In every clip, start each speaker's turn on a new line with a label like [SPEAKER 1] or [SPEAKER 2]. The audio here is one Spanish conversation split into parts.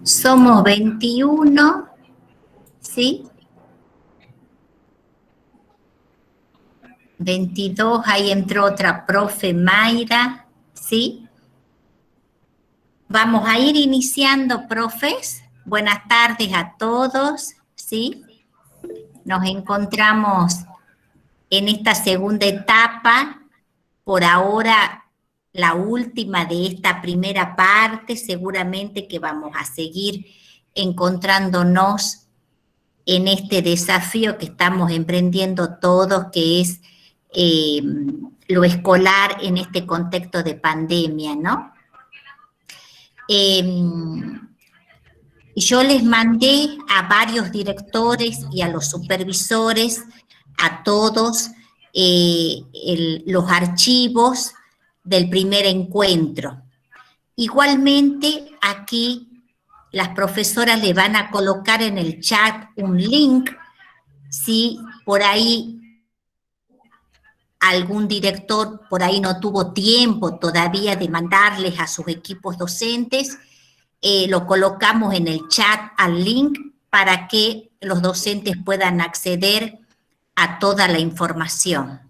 [SPEAKER 1] Somos 21, ¿sí? 22, ahí entró otra profe Mayra, ¿sí? Vamos a ir iniciando, profes. Buenas tardes a todos, ¿sí? Nos encontramos en esta segunda etapa, por ahora la última de esta primera parte, seguramente que vamos a seguir encontrándonos en este desafío que estamos emprendiendo todos, que es lo escolar en este contexto de pandemia, ¿no? Yo les mandé a varios directores y a los supervisores, a todos, los archivos del primer encuentro. Igualmente, aquí las profesoras le van a colocar en el chat un link, si por ahí algún director por ahí no tuvo tiempo todavía de mandarles a sus equipos docentes, lo colocamos en el chat al link para que los docentes puedan acceder a toda la información.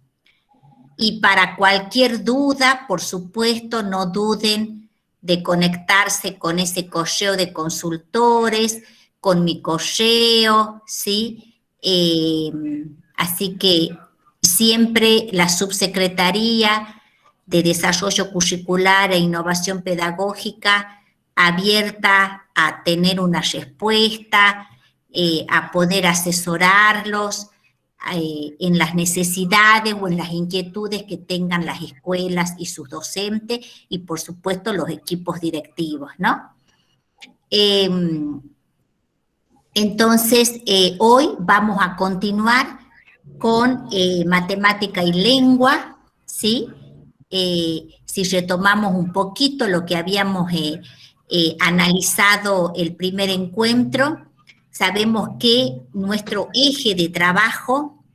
[SPEAKER 1] Y para cualquier duda, por supuesto, no duden de conectarse con ese correo de consultores, con mi correo, ¿sí? Así que siempre la Subsecretaría de Desarrollo Curricular e Innovación Pedagógica abierta a tener una respuesta, a poder asesorarlos en las necesidades o en las inquietudes que tengan las escuelas y sus docentes y, por supuesto, los equipos directivos, ¿no? Entonces, hoy vamos a continuar con matemática y lengua, ¿sí? Si retomamos un poquito lo que habíamos analizado el primer encuentro, sabemos que nuestro eje de trabajo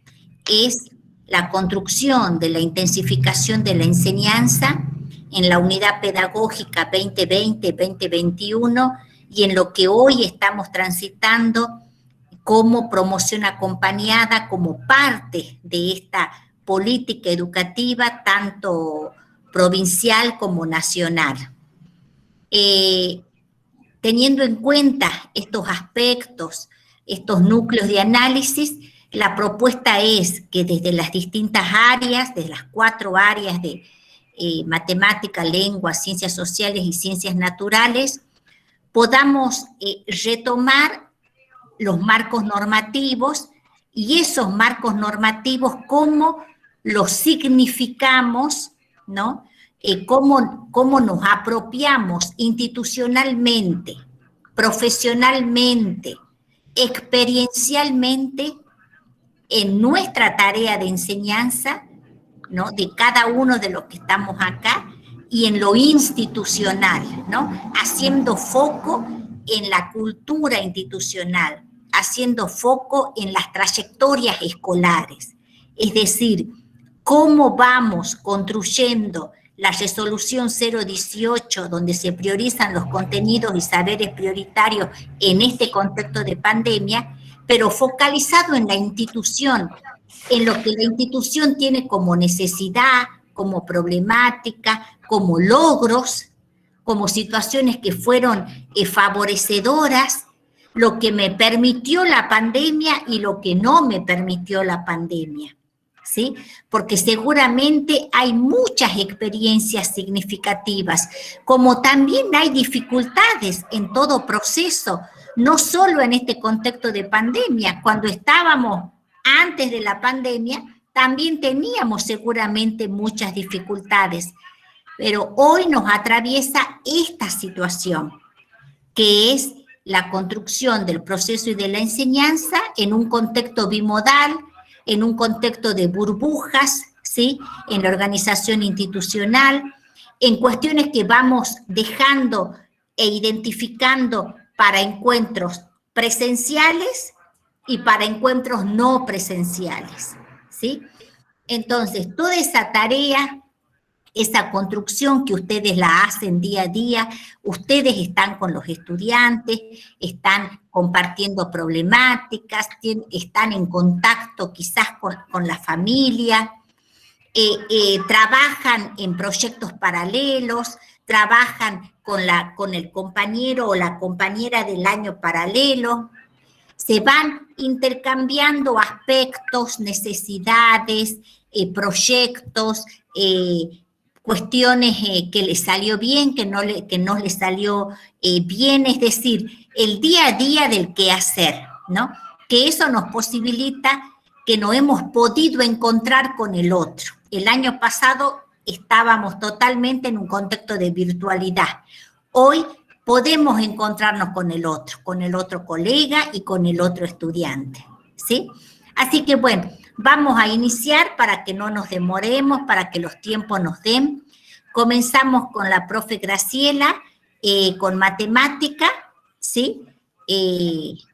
[SPEAKER 1] es la construcción de la intensificación de la enseñanza en la unidad pedagógica 2020-2021 y en lo que hoy estamos transitando como promoción acompañada, como parte de esta política educativa, tanto provincial como nacional. Teniendo en cuenta estos aspectos, estos núcleos de análisis, la propuesta es que desde las distintas áreas, desde las 4 áreas de matemática, lengua, ciencias sociales y ciencias naturales, podamos retomar los marcos normativos y esos marcos normativos, cómo los significamos, ¿no? Cómo nos apropiamos institucionalmente, profesionalmente, experiencialmente en nuestra tarea de enseñanza, ¿no? De cada uno de los que estamos acá y en lo institucional, ¿no? Haciendo foco en la cultura institucional, haciendo foco en las trayectorias escolares, es decir, cómo vamos construyendo la resolución 018, donde se priorizan los contenidos y saberes prioritarios en este contexto de pandemia, pero focalizado en la institución, en lo que la institución tiene como necesidad, como problemática, como logros, como situaciones que fueron favorecedoras, lo que me permitió la pandemia y lo que no me permitió la pandemia, ¿sí? Porque seguramente hay muchas experiencias significativas, como también hay dificultades en todo proceso, no solo en este contexto de pandemia. Cuando estábamos antes de la pandemia, también teníamos seguramente muchas dificultades, pero hoy nos atraviesa esta situación, que es la construcción del proceso y de la enseñanza en un contexto bimodal, en un contexto de burbujas, ¿sí? En la organización institucional, en cuestiones que vamos dejando e identificando para encuentros presenciales y para encuentros no presenciales, ¿sí? Entonces, toda esa tarea esa construcción que ustedes la hacen día a día, ustedes están con los estudiantes, están compartiendo problemáticas, están en contacto quizás con la familia, trabajan en proyectos paralelos, trabajan con el compañero o la compañera del año paralelo, se van intercambiando aspectos, necesidades, proyectos, cuestiones que les salió bien, que no les salió bien, es decir, el día a día del quehacer, ¿no? Que eso nos posibilita que nos hemos podido encontrar con el otro. El año pasado estábamos totalmente en un contexto de virtualidad. Hoy podemos encontrarnos con el otro colega y con el otro estudiante, ¿sí? Así que bueno, vamos a iniciar para que no nos demoremos, para que los tiempos nos den. Comenzamos con la profe Graciela, con matemática, ¿sí?
[SPEAKER 2] Sí,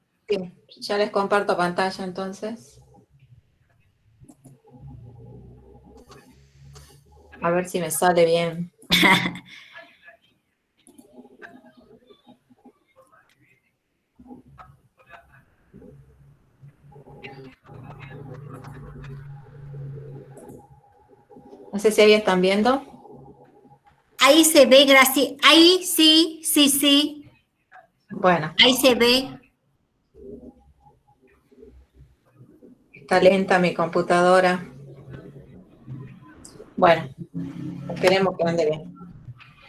[SPEAKER 2] ya les comparto pantalla entonces. A ver si me sale bien. No sé si ahí están viendo.
[SPEAKER 1] Ahí se ve, Graciela. Ahí sí, sí, sí.
[SPEAKER 2] Bueno.
[SPEAKER 1] Ahí se ve.
[SPEAKER 2] Está lenta mi computadora. Bueno, esperemos que ande bien.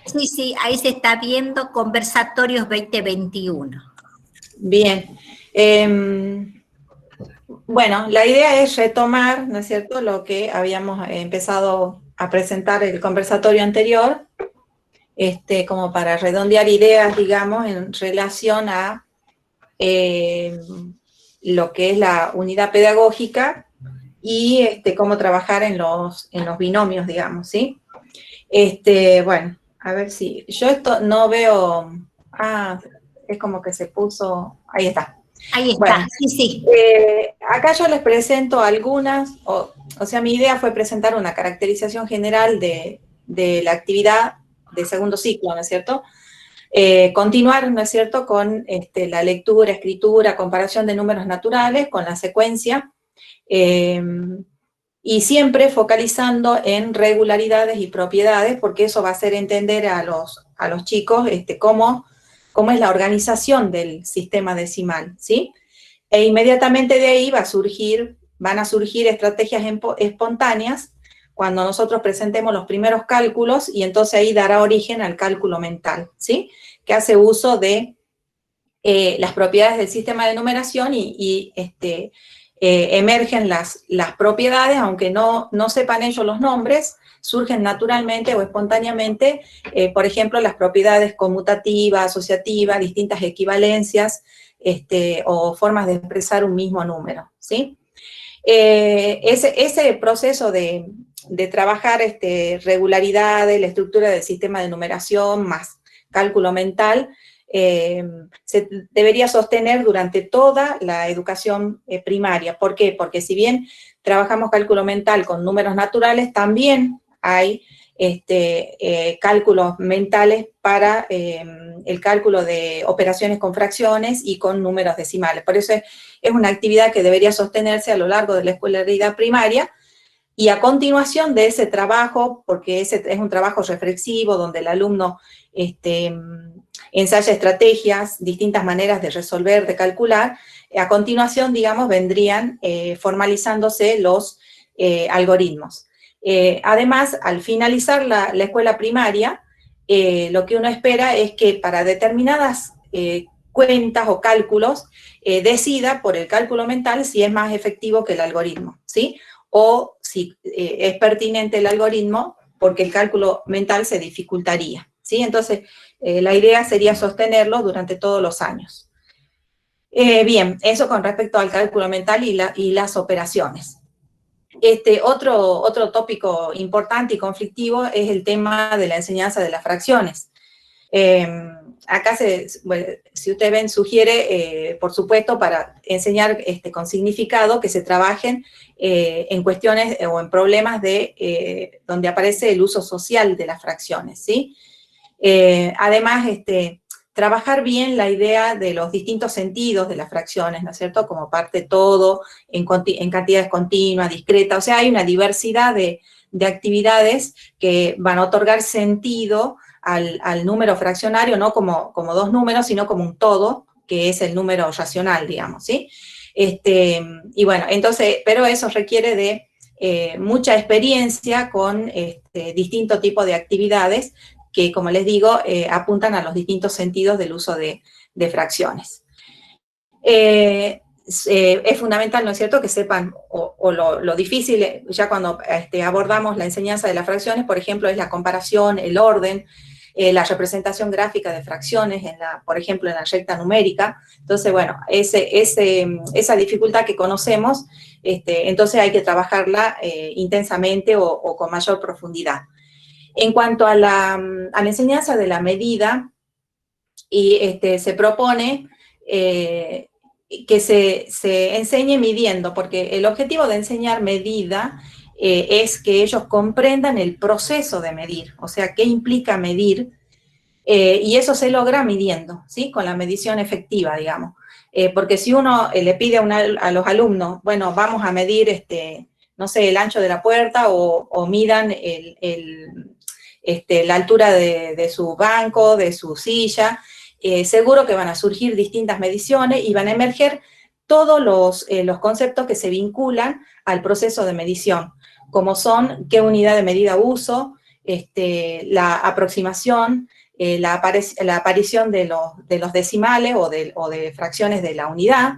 [SPEAKER 1] Sí, sí, ahí se está viendo Conversatorios 2021.
[SPEAKER 2] Bien. Bueno, la idea es retomar, ¿no es cierto?, lo que habíamos empezado a presentar el conversatorio anterior, como para redondear ideas, digamos, en relación a lo que es la unidad pedagógica y cómo trabajar en los binomios, digamos, ¿sí? Bueno, a ver si... Yo esto no veo... Ah, es como que se puso... Ahí está.
[SPEAKER 1] Ahí está, bueno, sí, sí.
[SPEAKER 2] Acá yo les presento algunas, o sea, mi idea fue presentar una caracterización general de la actividad de segundo ciclo, ¿no es cierto? Continuar, ¿no es cierto?, con la lectura, escritura, comparación de números naturales, con la secuencia, y siempre focalizando en regularidades y propiedades, porque eso va a hacer entender a los chicos cómo es la organización del sistema decimal, ¿sí? E inmediatamente de ahí van a surgir estrategias espontáneas cuando nosotros presentemos los primeros cálculos, y entonces ahí dará origen al cálculo mental, ¿sí? Que hace uso de las propiedades del sistema de numeración y emergen las propiedades, aunque no sepan ellos los nombres, surgen naturalmente o espontáneamente, por ejemplo, las propiedades conmutativas, asociativas, distintas equivalencias, o formas de expresar un mismo número, ¿sí? Ese proceso de trabajar regularidades, la estructura del sistema de numeración, más cálculo mental, se debería sostener durante toda la educación primaria. ¿Por qué? Porque si bien trabajamos cálculo mental con números naturales, también hay cálculos mentales para el cálculo de operaciones con fracciones y con números decimales. Por eso es una actividad que debería sostenerse a lo largo de la escolaridad primaria, y a continuación de ese trabajo, porque ese es un trabajo reflexivo donde el alumno ensaya estrategias, distintas maneras de resolver, de calcular, a continuación, digamos, vendrían formalizándose los algoritmos. Además, al finalizar la escuela primaria, lo que uno espera es que para determinadas cuentas o cálculos, decida por el cálculo mental si es más efectivo que el algoritmo, ¿sí? O si es pertinente el algoritmo porque el cálculo mental se dificultaría, ¿sí? Entonces, la idea sería sostenerlo durante todos los años. Bien, eso con respecto al cálculo mental y las operaciones. Otro tópico importante y conflictivo es el tema de la enseñanza de las fracciones. acá, bueno, si ustedes ven, sugiere, por supuesto, para enseñar con significado, que se trabajen en cuestiones o en problemas de donde aparece el uso social de las fracciones, ¿sí? Además, trabajar bien la idea de los distintos sentidos de las fracciones, ¿no es cierto? Como parte todo, en cantidades continuas, discretas, o sea, hay una diversidad de actividades que van a otorgar sentido al número fraccionario, no como dos números, sino como un todo, que es el número racional, digamos, ¿sí? Y bueno, entonces, pero eso requiere de mucha experiencia con distintos tipos de actividades que, como les digo, apuntan a los distintos sentidos del uso de fracciones. Es fundamental, ¿no es cierto?, que sepan, o lo difícil, ya cuando abordamos la enseñanza de las fracciones, por ejemplo, es la comparación, el orden, la representación gráfica de fracciones, por ejemplo, en la recta numérica. Entonces, bueno, esa dificultad que conocemos, entonces hay que trabajarla intensamente o con mayor profundidad. En cuanto a la enseñanza de la medida, y se propone que se enseñe midiendo, porque el objetivo de enseñar medida es que ellos comprendan el proceso de medir, o sea, qué implica medir, y eso se logra midiendo, ¿sí? Con la medición efectiva, digamos. Porque si uno le pide a los alumnos, bueno, vamos a medir, no sé, el ancho de la puerta, o midan la altura de su banco, de su silla, seguro que van a surgir distintas mediciones y van a emerger todos los conceptos que se vinculan al proceso de medición, como son qué unidad de medida uso, la aproximación, la aparición de los decimales o de fracciones de la unidad,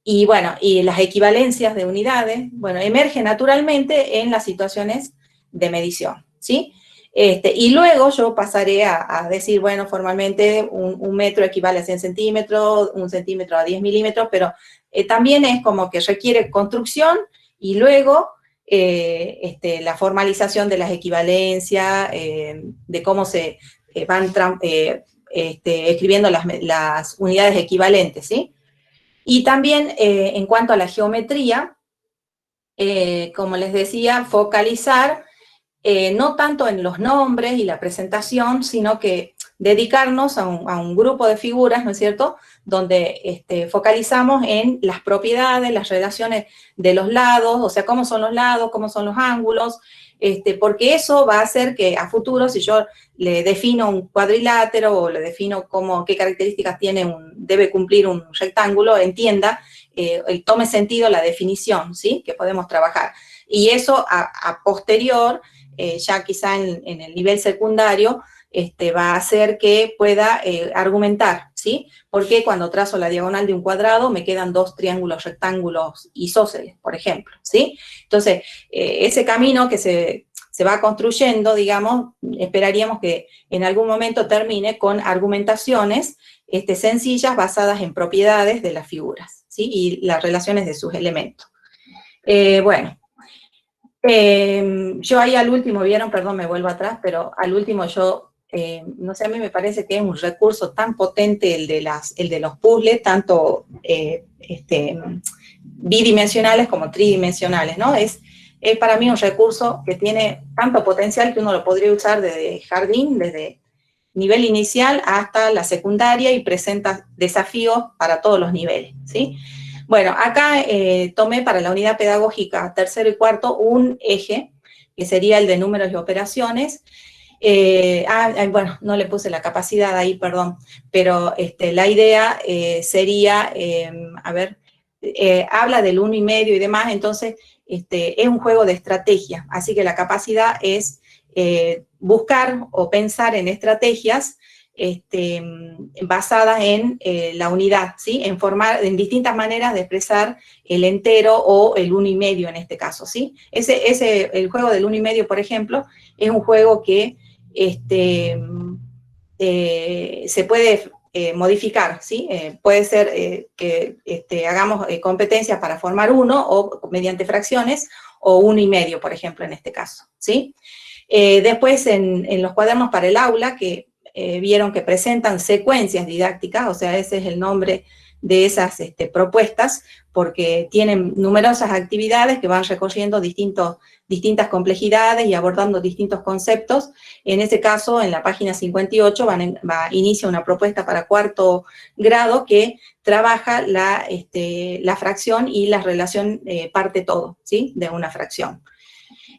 [SPEAKER 2] y bueno, y las equivalencias de unidades, bueno, emergen naturalmente en las situaciones de medición, ¿sí? Y luego yo pasaré a decir, bueno, formalmente un metro equivale a 100 centímetros, un centímetro a 10 milímetros, pero también es como que requiere construcción y luego la formalización de las equivalencias, de cómo se van escribiendo las unidades equivalentes, ¿sí? Y también en cuanto a la geometría, como les decía, focalizar no tanto en los nombres y la presentación, sino que dedicarnos a un grupo de figuras, ¿no es cierto?, donde focalizamos en las propiedades, las relaciones de los lados, o sea, cómo son los lados, cómo son los ángulos, porque eso va a hacer que a futuro, si yo le defino un cuadrilátero o le defino qué características debe cumplir un rectángulo, entienda, tome sentido la definición, ¿sí?, que podemos trabajar. Y eso a posterior, ya quizá en el nivel secundario, va a hacer que pueda argumentar, ¿sí? Porque cuando trazo la diagonal de un cuadrado me quedan dos triángulos rectángulos isósceles, por ejemplo, ¿sí? Entonces, ese camino que se va construyendo, digamos, esperaríamos que en algún momento termine con argumentaciones sencillas basadas en propiedades de las figuras, ¿sí? Y las relaciones de sus elementos. Bueno. Yo ahí al último, vieron, perdón, me vuelvo atrás, pero al último yo, no sé, a mí me parece que es un recurso tan potente el de los puzzles, tanto bidimensionales como tridimensionales, ¿no? Es para mí un recurso que tiene tanto potencial que uno lo podría usar desde jardín, desde nivel inicial hasta la secundaria, y presenta desafíos para todos los niveles, ¿sí? Bueno, acá tomé para la unidad pedagógica tercero y cuarto un eje, que sería el de números y operaciones. Bueno, no le puse la capacidad ahí, perdón, pero la idea sería, habla del 1,5 y demás, entonces es un juego de estrategia, así que la capacidad es buscar o pensar en estrategias basadas en la unidad, ¿sí? En distintas maneras de expresar el entero o el 1,5 en este caso, ¿sí? El juego del 1,5, por ejemplo, es un juego que se puede modificar, ¿sí? Puede ser que hagamos competencias para formar 1 o mediante fracciones, o 1,5, por ejemplo, en este caso, ¿sí? Después en los cuadernos para el aula, que vieron que presentan secuencias didácticas, o sea, ese es el nombre de esas propuestas, porque tienen numerosas actividades que van recorriendo distintas complejidades y abordando distintos conceptos. En ese caso, en la página 58, inicia una propuesta para cuarto grado que trabaja la fracción y la relación parte-todo, ¿sí?, de una fracción.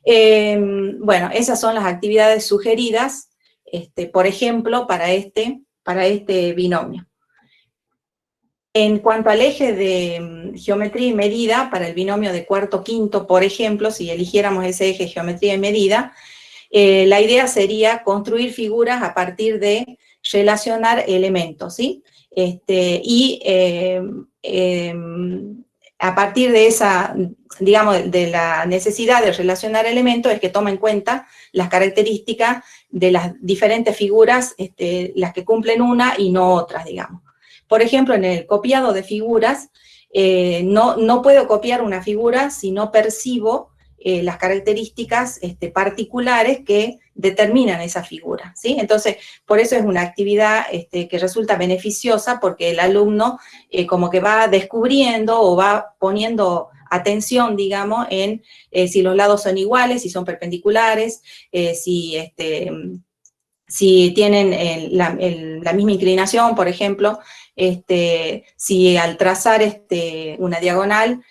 [SPEAKER 2] Bueno, esas son las actividades sugeridas, por ejemplo, para este binomio. En cuanto al eje de geometría y medida, para el binomio de cuarto-quinto, por ejemplo, si eligiéramos ese eje geometría y medida, la idea sería construir figuras a partir de relacionar elementos, ¿sí? A partir de esa, digamos, de la necesidad de relacionar elementos, es que toma en cuenta las características de las diferentes figuras, las que cumplen una y no otras, digamos. Por ejemplo, en el copiado de figuras, no puedo copiar una figura si no percibo las características particulares que determinan esa figura, ¿sí? Entonces, por eso es una actividad que resulta beneficiosa, porque el alumno como que va descubriendo o va poniendo atención, digamos, en si los lados son iguales, si son perpendiculares, si tienen la misma inclinación, por ejemplo, si al trazar una diagonal,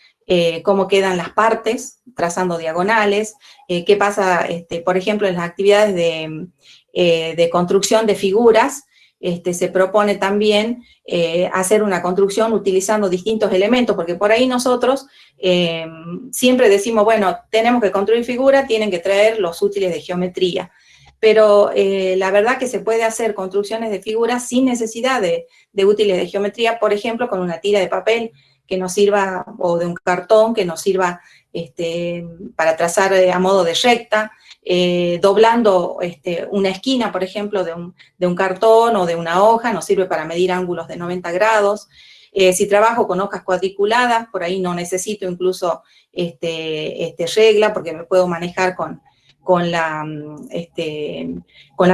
[SPEAKER 2] cómo quedan las partes, trazando diagonales, qué pasa, por ejemplo, en las actividades de construcción de figuras, se propone también hacer una construcción utilizando distintos elementos, porque por ahí nosotros siempre decimos, bueno, tenemos que construir figuras, tienen que traer los útiles de geometría, pero la verdad que se puede hacer construcciones de figuras sin necesidad de útiles de geometría, por ejemplo, con una tira de papel que nos sirva, o de un cartón que nos sirva para trazar a modo de recta, doblando una esquina, por ejemplo, de un cartón o de una hoja, nos sirve para medir ángulos de 90 grados. Si trabajo con hojas cuadriculadas, por ahí no necesito incluso regla, porque me puedo manejar con la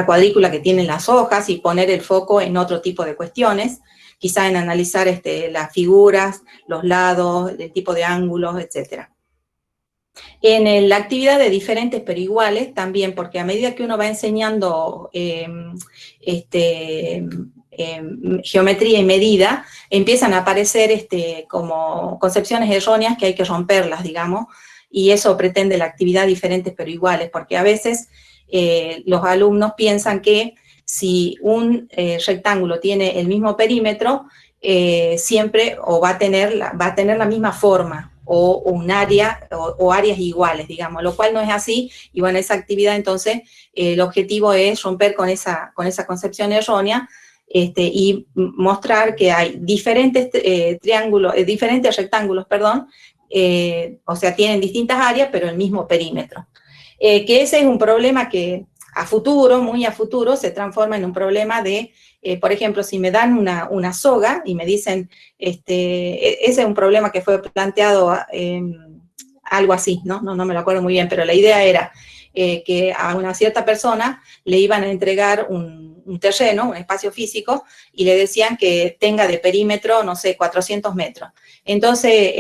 [SPEAKER 2] cuadrícula que tienen las hojas y poner el foco en otro tipo de cuestiones, quizá en analizar las figuras, los lados, el tipo de ángulos, etc. En la actividad de diferentes pero iguales también, porque a medida que uno va enseñando geometría y medida, empiezan a aparecer como concepciones erróneas que hay que romperlas, digamos, y eso pretende la actividad diferentes pero iguales, porque a veces los alumnos piensan que si un rectángulo tiene el mismo perímetro, siempre va a tener la misma forma, o un área, o áreas iguales, digamos, lo cual no es así, y bueno, esa actividad entonces, el objetivo es romper con esa concepción errónea, y mostrar que hay diferentes diferentes rectángulos, perdón, o sea, tienen distintas áreas, pero el mismo perímetro. Que ese es un problema que a futuro, muy a futuro, se transforma en un problema de, por ejemplo, si me dan una soga y me dicen, ese es un problema que fue planteado algo así, ¿no? No me lo acuerdo muy bien, pero la idea era que a una cierta persona le iban a entregar un terreno, un espacio físico, y le decían que tenga de perímetro, no sé, 400 metros. Entonces,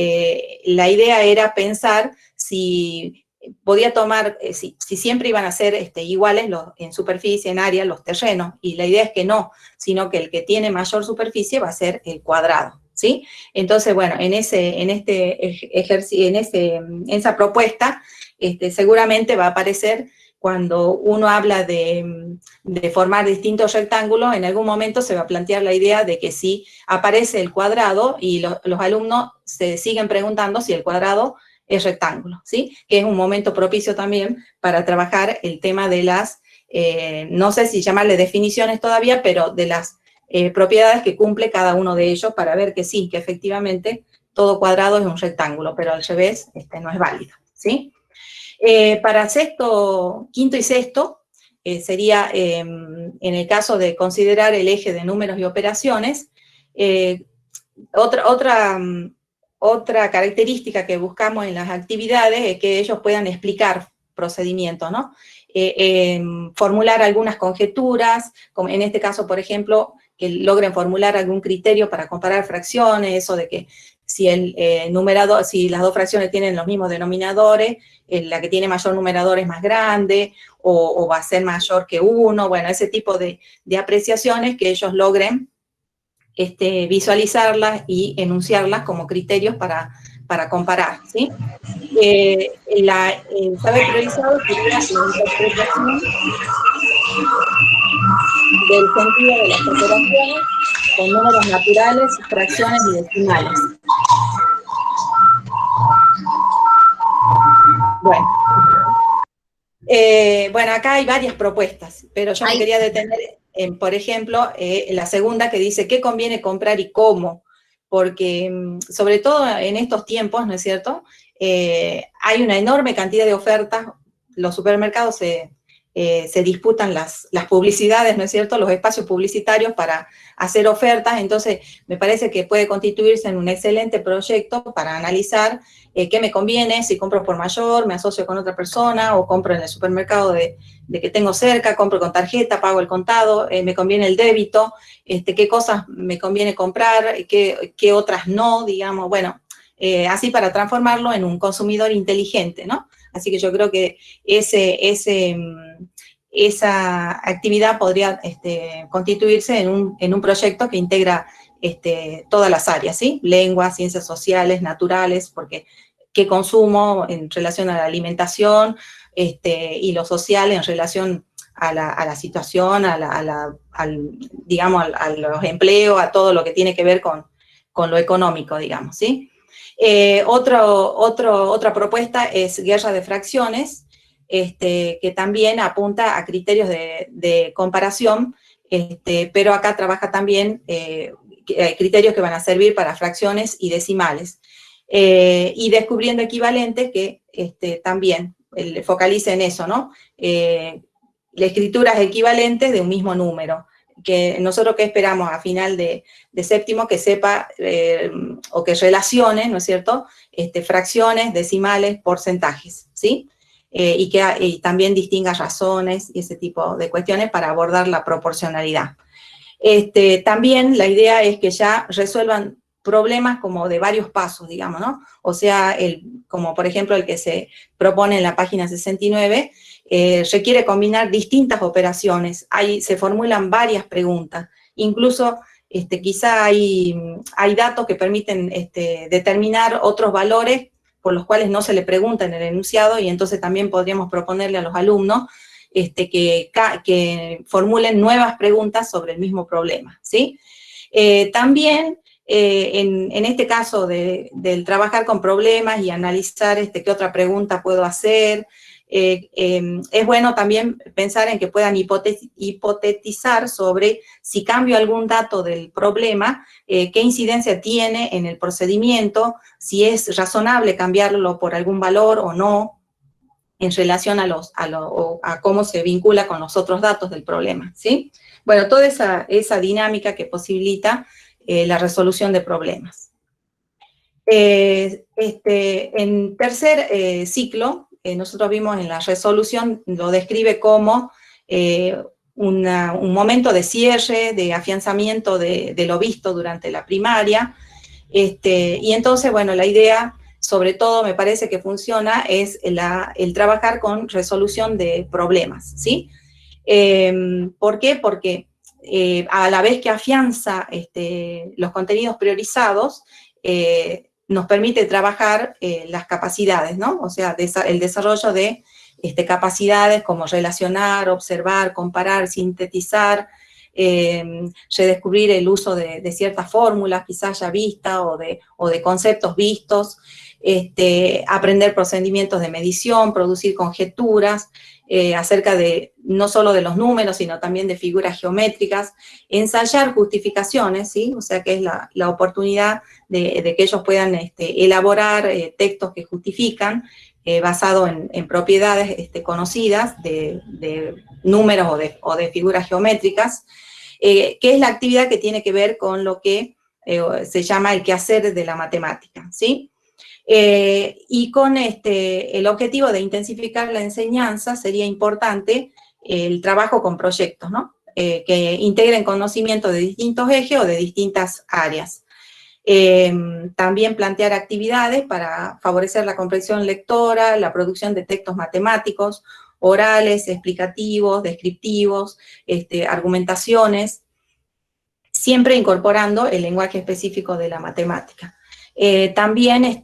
[SPEAKER 2] la idea era pensar si podía tomar, si siempre iban a ser iguales en superficie, en área, los terrenos, y la idea es que no, sino que el que tiene mayor superficie va a ser el cuadrado, ¿sí? Entonces, bueno, en esa propuesta, seguramente va a aparecer cuando uno habla de formar distintos rectángulos, en algún momento se va a plantear la idea de que si aparece el cuadrado y los alumnos se siguen preguntando si el cuadrado es rectángulo, ¿sí? Que es un momento propicio también para trabajar el tema de las, no sé si llamarle definiciones todavía, pero de las propiedades que cumple cada uno de ellos, para ver que sí, que efectivamente todo cuadrado es un rectángulo, pero al revés no es válido, ¿sí? Para sexto, quinto y sexto, sería en el caso de considerar el eje de números y operaciones, otra característica que buscamos en las actividades es que ellos puedan explicar procedimientos, ¿no? formular algunas conjeturas, como en este caso, por ejemplo, que logren formular algún criterio para comparar fracciones, eso de que si si las dos fracciones tienen los mismos denominadores, la que tiene mayor numerador es más grande, o va a ser mayor que 1, bueno, ese tipo de apreciaciones que ellos logren visualizarlas y enunciarlas como criterios para comparar, ¿sí? El saber priorizado sería la interpretación del sentido de las operaciones con números naturales, fracciones y decimales. Bueno, acá hay varias propuestas, pero yo me quería detener en, por ejemplo, la segunda que dice qué conviene comprar y cómo, porque sobre todo en estos tiempos, ¿no es cierto?, hay una enorme cantidad de ofertas, los supermercados se disputan las publicidades, ¿no es cierto?, los espacios publicitarios para hacer ofertas, entonces me parece que puede constituirse en un excelente proyecto para analizar qué me conviene, si compro por mayor, me asocio con otra persona, o compro en el supermercado de que tengo cerca, compro con tarjeta, pago el contado, me conviene el débito, qué cosas me conviene comprar, qué otras no, digamos, bueno, así para transformarlo en un consumidor inteligente, ¿no? Así que yo creo que esa actividad podría constituirse en un proyecto que integra todas las áreas, ¿sí? Lengua, ciencias sociales, naturales, porque qué consumo en relación a la alimentación y lo social en relación a la situación, digamos, a los empleos, a todo lo que tiene que ver con lo económico, digamos, ¿sí? Otra propuesta es guerra de fracciones, que también apunta a criterios de comparación, pero acá trabaja también criterios que van a servir para fracciones y decimales, y descubriendo equivalentes que también focalice en eso, ¿no? Escrituras equivalentes de un mismo número, que nosotros que esperamos a final de séptimo que sepa o que relacione, ¿no es cierto?, fracciones, decimales, porcentajes, ¿sí? Y también distinga razones y ese tipo de cuestiones para abordar la proporcionalidad. También la idea es que ya resuelvan problemas como de varios pasos, digamos, ¿no? O sea, como por ejemplo el que se propone en la página 69, requiere combinar distintas operaciones, se formulan varias preguntas, incluso quizá hay datos que permiten determinar otros valores por los cuales no se le pregunta en el enunciado, y entonces también podríamos proponerle a los alumnos que formulen nuevas preguntas sobre el mismo problema, ¿sí? También, en este caso del trabajar con problemas y analizar qué otra pregunta puedo hacer, es bueno también pensar en que puedan hipotetizar sobre si cambio algún dato del problema, qué incidencia tiene en el procedimiento, si es razonable cambiarlo por algún valor o no, en relación a cómo se vincula con los otros datos del problema, ¿sí? Bueno, toda esa dinámica que posibilita la resolución de problemas. En tercer ciclo, nosotros vimos en la resolución, lo describe como un momento de cierre, de afianzamiento de lo visto durante la primaria, y entonces, bueno, la idea, sobre todo me parece que funciona, es el trabajar con resolución de problemas, ¿sí? ¿Por qué? Porque a la vez que afianza los contenidos priorizados, nos permite trabajar las capacidades, ¿no? O sea, el desarrollo de capacidades como relacionar, observar, comparar, sintetizar, redescubrir el uso de ciertas fórmulas quizás ya vistas o de conceptos vistos, aprender procedimientos de medición, producir conjeturas acerca no solo de los números, sino también de figuras geométricas, ensayar justificaciones, ¿sí? O sea que es la oportunidad de que ellos puedan elaborar textos que justifican, basado en propiedades conocidas de números o de figuras geométricas, que es la actividad que tiene que ver con lo que se llama el quehacer de la matemática, ¿sí? Y con el objetivo de intensificar la enseñanza sería importante el trabajo con proyectos, ¿no? Que integren conocimiento de distintos ejes o de distintas áreas. También plantear actividades para favorecer la comprensión lectora, la producción de textos matemáticos, orales, explicativos, descriptivos, argumentaciones, siempre incorporando el lenguaje específico de la matemática. También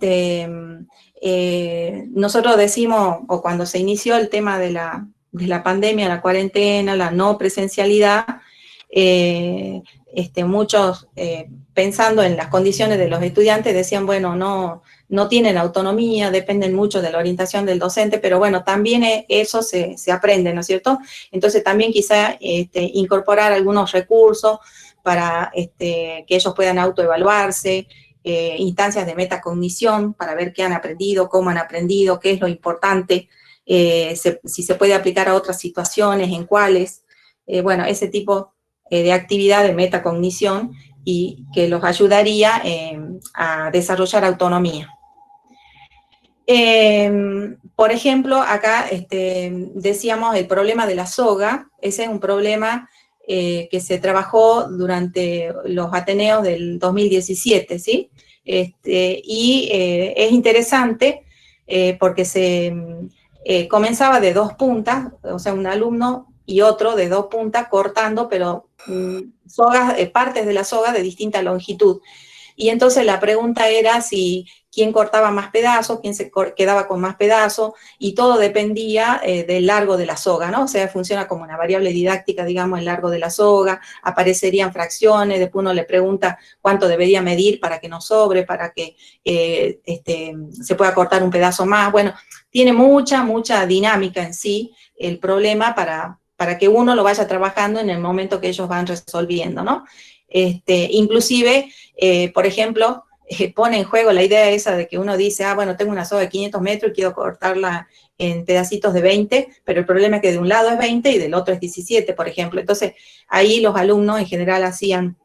[SPEAKER 2] nosotros decimos, o cuando se inició el tema de la pandemia, la cuarentena, la no presencialidad, muchos pensando en las condiciones de los estudiantes decían, bueno, no tienen autonomía, dependen mucho de la orientación del docente, pero bueno, también eso se aprende, ¿no es cierto? Entonces también quizá incorporar algunos recursos para que ellos puedan autoevaluarse, instancias de metacognición para ver qué han aprendido, cómo han aprendido, qué es lo importante, si se puede aplicar a otras situaciones, en cuáles, bueno, ese tipo de actividad de metacognición y que los ayudaría a desarrollar autonomía. Por ejemplo, acá decíamos el problema de la soga. Ese es un problema que se trabajó durante los Ateneos del 2017, ¿sí? Es interesante porque se comenzaba de dos puntas, o sea, un alumno y otro de dos puntas cortando, pero sogas, partes de la soga de distinta longitud. Y entonces la pregunta era si quién cortaba más pedazos, quién se quedaba con más pedazos, y todo dependía del largo de la soga, ¿no? O sea, funciona como una variable didáctica, digamos, el largo de la soga, aparecerían fracciones, después uno le pregunta cuánto debería medir para que no sobre, para que se pueda cortar un pedazo más. Bueno, tiene mucha dinámica en sí el problema para que uno lo vaya trabajando en el momento que ellos van resolviendo, ¿no? Inclusive, por ejemplo, pone en juego la idea esa de que uno dice, bueno, tengo una soga de 500 metros y quiero cortarla en pedacitos de 20, pero el problema es que de un lado es 20 y del otro es 17, por ejemplo. Entonces, ahí los alumnos en general hacían,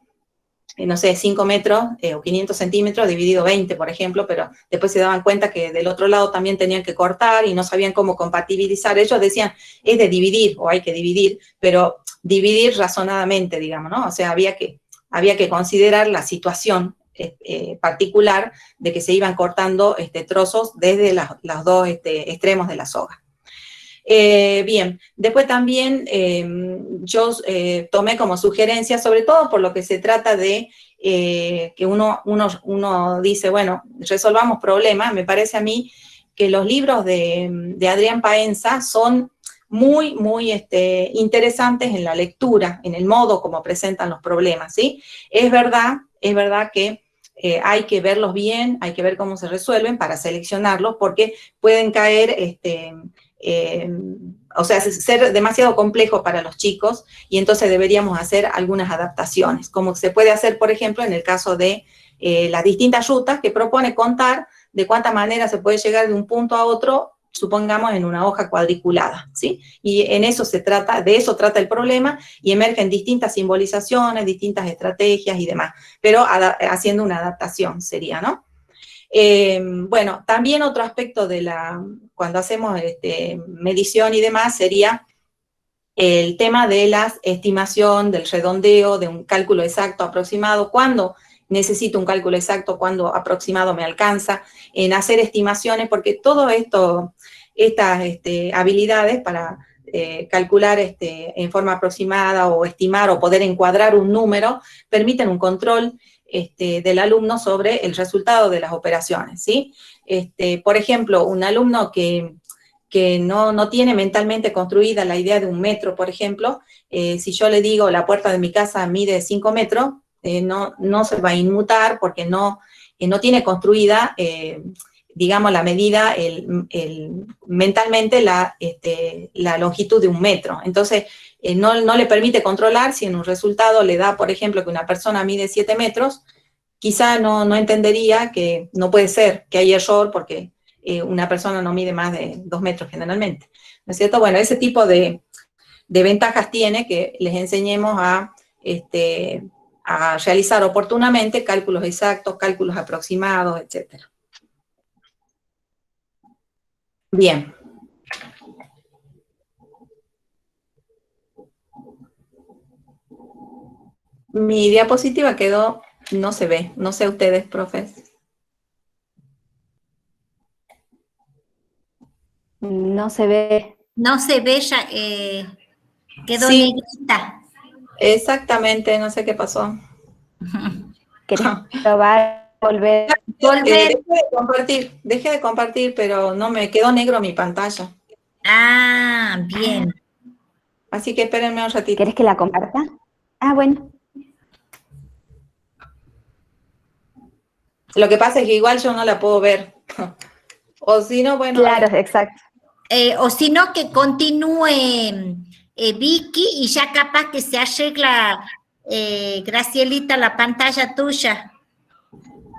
[SPEAKER 2] no sé, 5 metros o 500 centímetros dividido 20, por ejemplo, pero después se daban cuenta que del otro lado también tenían que cortar y no sabían cómo compatibilizar. Ellos decían, es de dividir o hay que dividir, pero dividir razonadamente, digamos, ¿no? O sea, había que considerar la situación particular de que se iban cortando trozos desde los dos extremos de la soga. Bien, después también yo tomé como sugerencia, sobre todo por lo que se trata de que uno dice, bueno, resolvamos problemas. Me parece a mí que los libros de Adrián Paenza son muy interesantes en la lectura, en el modo como presentan los problemas, ¿sí? Es verdad que hay que verlos bien, hay que ver cómo se resuelven para seleccionarlos, porque pueden caer, o sea, ser demasiado complejo para los chicos, y entonces deberíamos hacer algunas adaptaciones, como se puede hacer, por ejemplo, en el caso de las distintas rutas que propone contar de cuántas maneras se puede llegar de un punto a otro, supongamos en una hoja cuadriculada, ¿sí? Y en eso de eso trata el problema, y emergen distintas simbolizaciones, distintas estrategias y demás, pero haciendo una adaptación sería, ¿no? Bueno, también otro aspecto cuando hacemos medición y demás sería el tema de la estimación, del redondeo, de un cálculo exacto aproximado, cuándo necesito un cálculo exacto, cuándo aproximado me alcanza, en hacer estimaciones, porque todo esto, estas habilidades para calcular en forma aproximada o estimar o poder encuadrar un número, permiten un control del alumno sobre el resultado de las operaciones, ¿sí? Por ejemplo, un alumno que no tiene mentalmente construida la idea de un metro, por ejemplo, si yo le digo la puerta de mi casa mide 5 metros, no se va a inmutar porque no tiene construida, digamos, la medida, mentalmente la longitud de un metro. Entonces, no le permite controlar si en un resultado le da, por ejemplo, que una persona mide 7 metros, quizá no entendería que no puede ser, que hay error porque una persona no mide más de 2 metros generalmente, ¿no es cierto? Bueno, ese tipo de ventajas tiene que les enseñemos a realizar oportunamente cálculos exactos, cálculos aproximados, etcétera. Bien. Mi diapositiva quedó, no se ve, no sé ustedes, profes.
[SPEAKER 3] No se ve.
[SPEAKER 1] No se ve, ya, quedó
[SPEAKER 2] Sí,
[SPEAKER 1] negrita.
[SPEAKER 2] exactamente, no sé qué pasó.
[SPEAKER 3] ¿Querés probar, volver?
[SPEAKER 1] Volver.
[SPEAKER 2] Dejé de compartir, pero no me quedó negro mi pantalla.
[SPEAKER 1] Ah, bien.
[SPEAKER 2] Así que espérenme un ratito.
[SPEAKER 3] ¿Querés que la comparta? Ah, bueno.
[SPEAKER 2] Lo que pasa es que igual yo no la puedo ver. O si no, bueno.
[SPEAKER 3] Claro, exacto.
[SPEAKER 1] O si no, que continúe Vicky y ya capaz que se arregla, Gracielita, la pantalla tuya.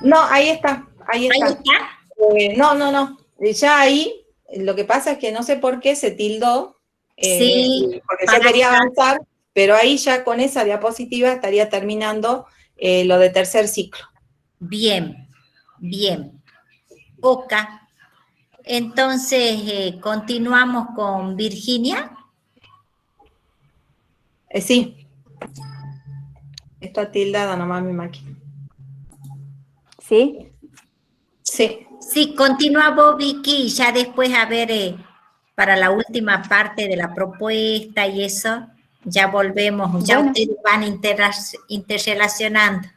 [SPEAKER 2] No, ahí está, ahí
[SPEAKER 1] Ahí
[SPEAKER 2] está.
[SPEAKER 1] está.
[SPEAKER 2] No. Ya ahí, lo que pasa es que no sé por qué se tildó,
[SPEAKER 1] Sí,
[SPEAKER 2] porque yo
[SPEAKER 1] para
[SPEAKER 2] quería avanzar, pero ahí ya con esa diapositiva estaría terminando lo de tercer ciclo.
[SPEAKER 1] bien, bien. Oca. Entonces, continuamos con Virginia.
[SPEAKER 2] Sí, está tildada nomás mi máquina.
[SPEAKER 3] ¿Sí?
[SPEAKER 2] Sí.
[SPEAKER 1] Sí, continúa vos, Vicky, y ya después, a ver, para la última parte de la propuesta y eso, ya volvemos, ya
[SPEAKER 3] Bueno.
[SPEAKER 1] ustedes van interrelacionando.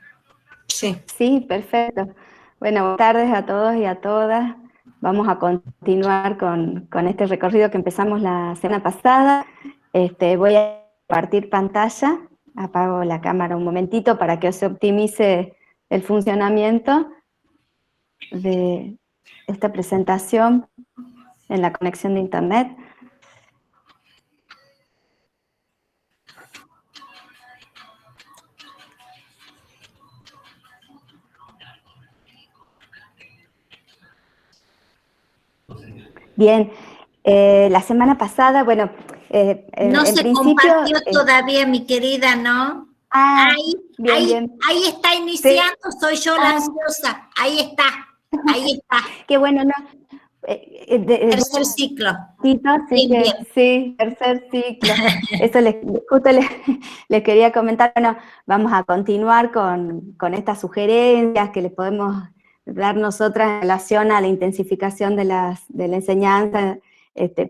[SPEAKER 2] Sí.
[SPEAKER 3] Sí, perfecto. Bueno, buenas tardes a todos y a todas. Vamos a continuar con este recorrido que empezamos la semana pasada. Voy a compartir pantalla. Apago la cámara un momentito para que se optimice el funcionamiento de esta presentación en la conexión de internet. Bien, la semana pasada, bueno,
[SPEAKER 1] No
[SPEAKER 3] en
[SPEAKER 1] se
[SPEAKER 3] principio...
[SPEAKER 1] compartió todavía, mi querida, ¿no?
[SPEAKER 3] Ah,
[SPEAKER 1] Ahí,
[SPEAKER 3] bien, bien.
[SPEAKER 1] ahí está
[SPEAKER 3] Sí.
[SPEAKER 1] iniciando, soy yo la ansiosa. Ahí está.
[SPEAKER 3] Qué bueno, ¿no?
[SPEAKER 1] Tercer ciclo.
[SPEAKER 3] Así
[SPEAKER 1] Bien,
[SPEAKER 3] que
[SPEAKER 1] bien.
[SPEAKER 3] sí, tercer ciclo. Eso justo les quería comentar. Bueno, vamos a continuar con estas sugerencias que les podemos dar nosotras en relación a la intensificación de la enseñanza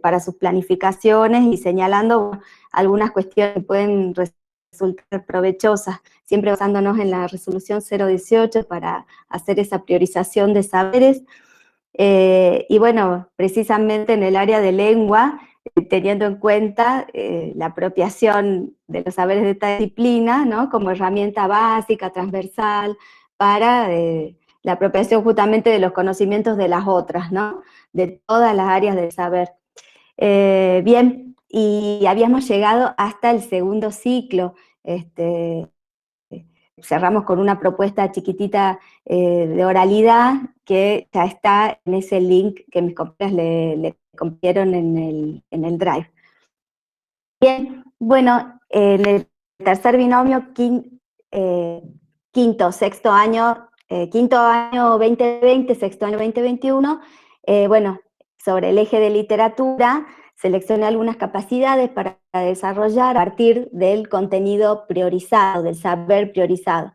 [SPEAKER 3] para sus planificaciones y señalando algunas cuestiones que pueden resultar provechosas, siempre basándonos en la resolución 018 para hacer esa priorización de saberes. Y bueno, precisamente en el área de lengua, teniendo en cuenta la apropiación de los saberes de esta disciplina, ¿no? Como herramienta básica, transversal, para la apropiación justamente de los conocimientos de las otras, ¿no? De todas las áreas del saber. Bien, y habíamos llegado hasta el segundo ciclo. Cerramos con una propuesta chiquitita de oralidad que ya está en ese link que mis compañeras le compartieron en el Drive. Bien, bueno, en el tercer binomio, quinto año 2020, sexto año 2021, bueno, sobre el eje de literatura, seleccioné algunas capacidades para desarrollar a partir del contenido priorizado, del saber priorizado.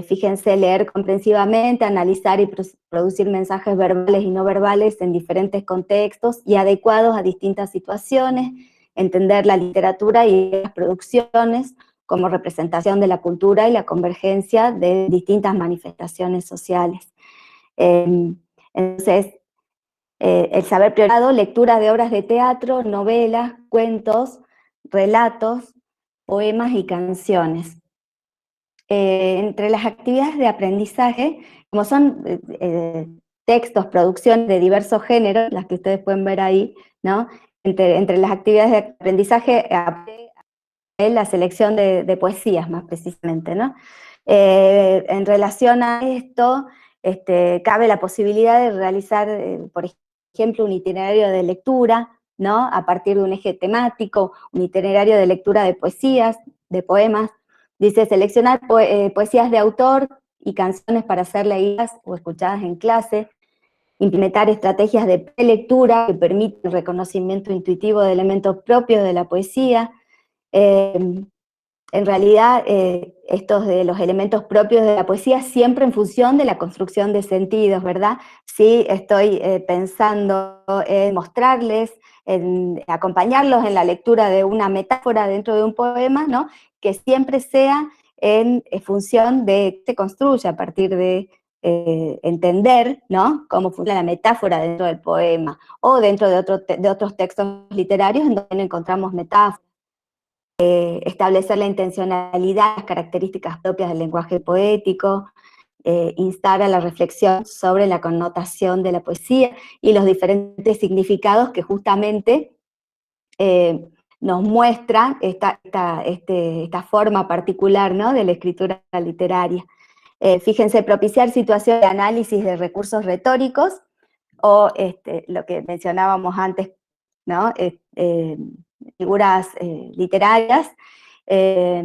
[SPEAKER 3] Fíjense, leer comprensivamente, analizar y producir mensajes verbales y no verbales en diferentes contextos y adecuados a distintas situaciones, entender la literatura y las producciones como representación de la cultura y la convergencia de distintas manifestaciones sociales. Entonces, el saber priorizado, lectura de obras de teatro, novelas, cuentos, relatos, poemas y canciones. Entre las actividades de aprendizaje, como son textos, producciones de diversos géneros, las que ustedes pueden ver ahí, ¿no? Entre las actividades de aprendizaje, la selección de poesías más precisamente, ¿no? En relación a esto, cabe la posibilidad de realizar, por ejemplo, un itinerario de lectura, ¿no? A partir de un eje temático, un itinerario de lectura de poesías, de poemas. Dice, seleccionar poesías de autor y canciones para ser leídas o escuchadas en clase. implementar estrategias de prelectura que permiten el reconocimiento intuitivo de elementos propios de la poesía. En realidad, estos de los elementos propios de la poesía siempre en función de la construcción de sentidos, ¿verdad? Sí, estoy pensando en mostrarles, en acompañarlos en la lectura de una metáfora dentro de un poema, ¿no? Que siempre sea en función de que se construye a partir de entender, ¿no? Cómo funciona la metáfora dentro del poema, o dentro de otros textos literarios en donde encontramos metáforas. Establecer la intencionalidad, las características propias del lenguaje poético, instar a la reflexión sobre la connotación de la poesía y los diferentes significados que justamente nos muestran esta forma particular, ¿no?, de la escritura literaria. Fíjense, propiciar situaciones de análisis de recursos retóricos, o lo que mencionábamos antes, ¿no?, figuras literarias,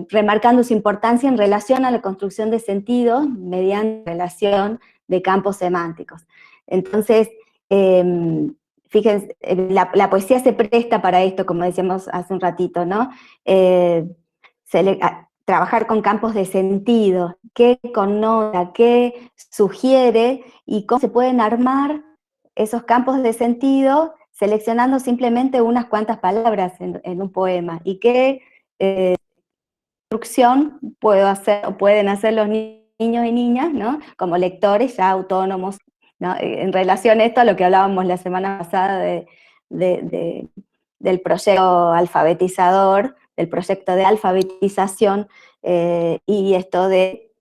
[SPEAKER 3] remarcando su importancia en relación a la construcción de sentidos mediante relación de campos semánticos. Entonces, fíjense, la poesía se presta para esto, como decíamos hace un ratito, ¿no? Trabajar con campos de sentido, qué connota, qué sugiere y cómo se pueden armar esos campos de sentido seleccionando simplemente unas cuantas palabras en un poema, y qué construcción pueden hacer los niños y niñas, ¿no?, como lectores ya autónomos, ¿no? En relación a esto, a lo que hablábamos la semana pasada del proyecto alfabetizador, del proyecto de alfabetización, y esto de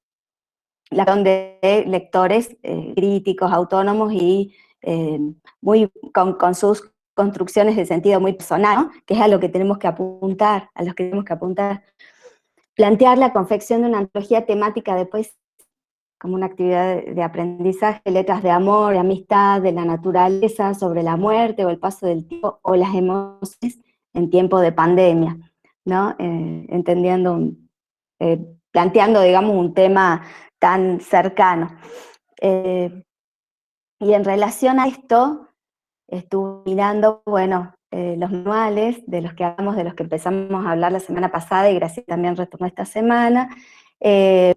[SPEAKER 3] la de lectores críticos, autónomos y con sus construcciones de sentido muy personal, ¿no?, que es a lo que tenemos que apuntar, Plantear la confección de una antología temática de poesía como una actividad de aprendizaje, letras de amor, de amistad, de la naturaleza, sobre la muerte o el paso del tiempo o las emociones en tiempo de pandemia, ¿no? Planteando, digamos, un tema tan cercano. Y en relación a esto, estuve mirando, bueno, los manuales de los que hablamos, de los que empezamos a hablar la semana pasada, y Graciela también retomó esta semana. Te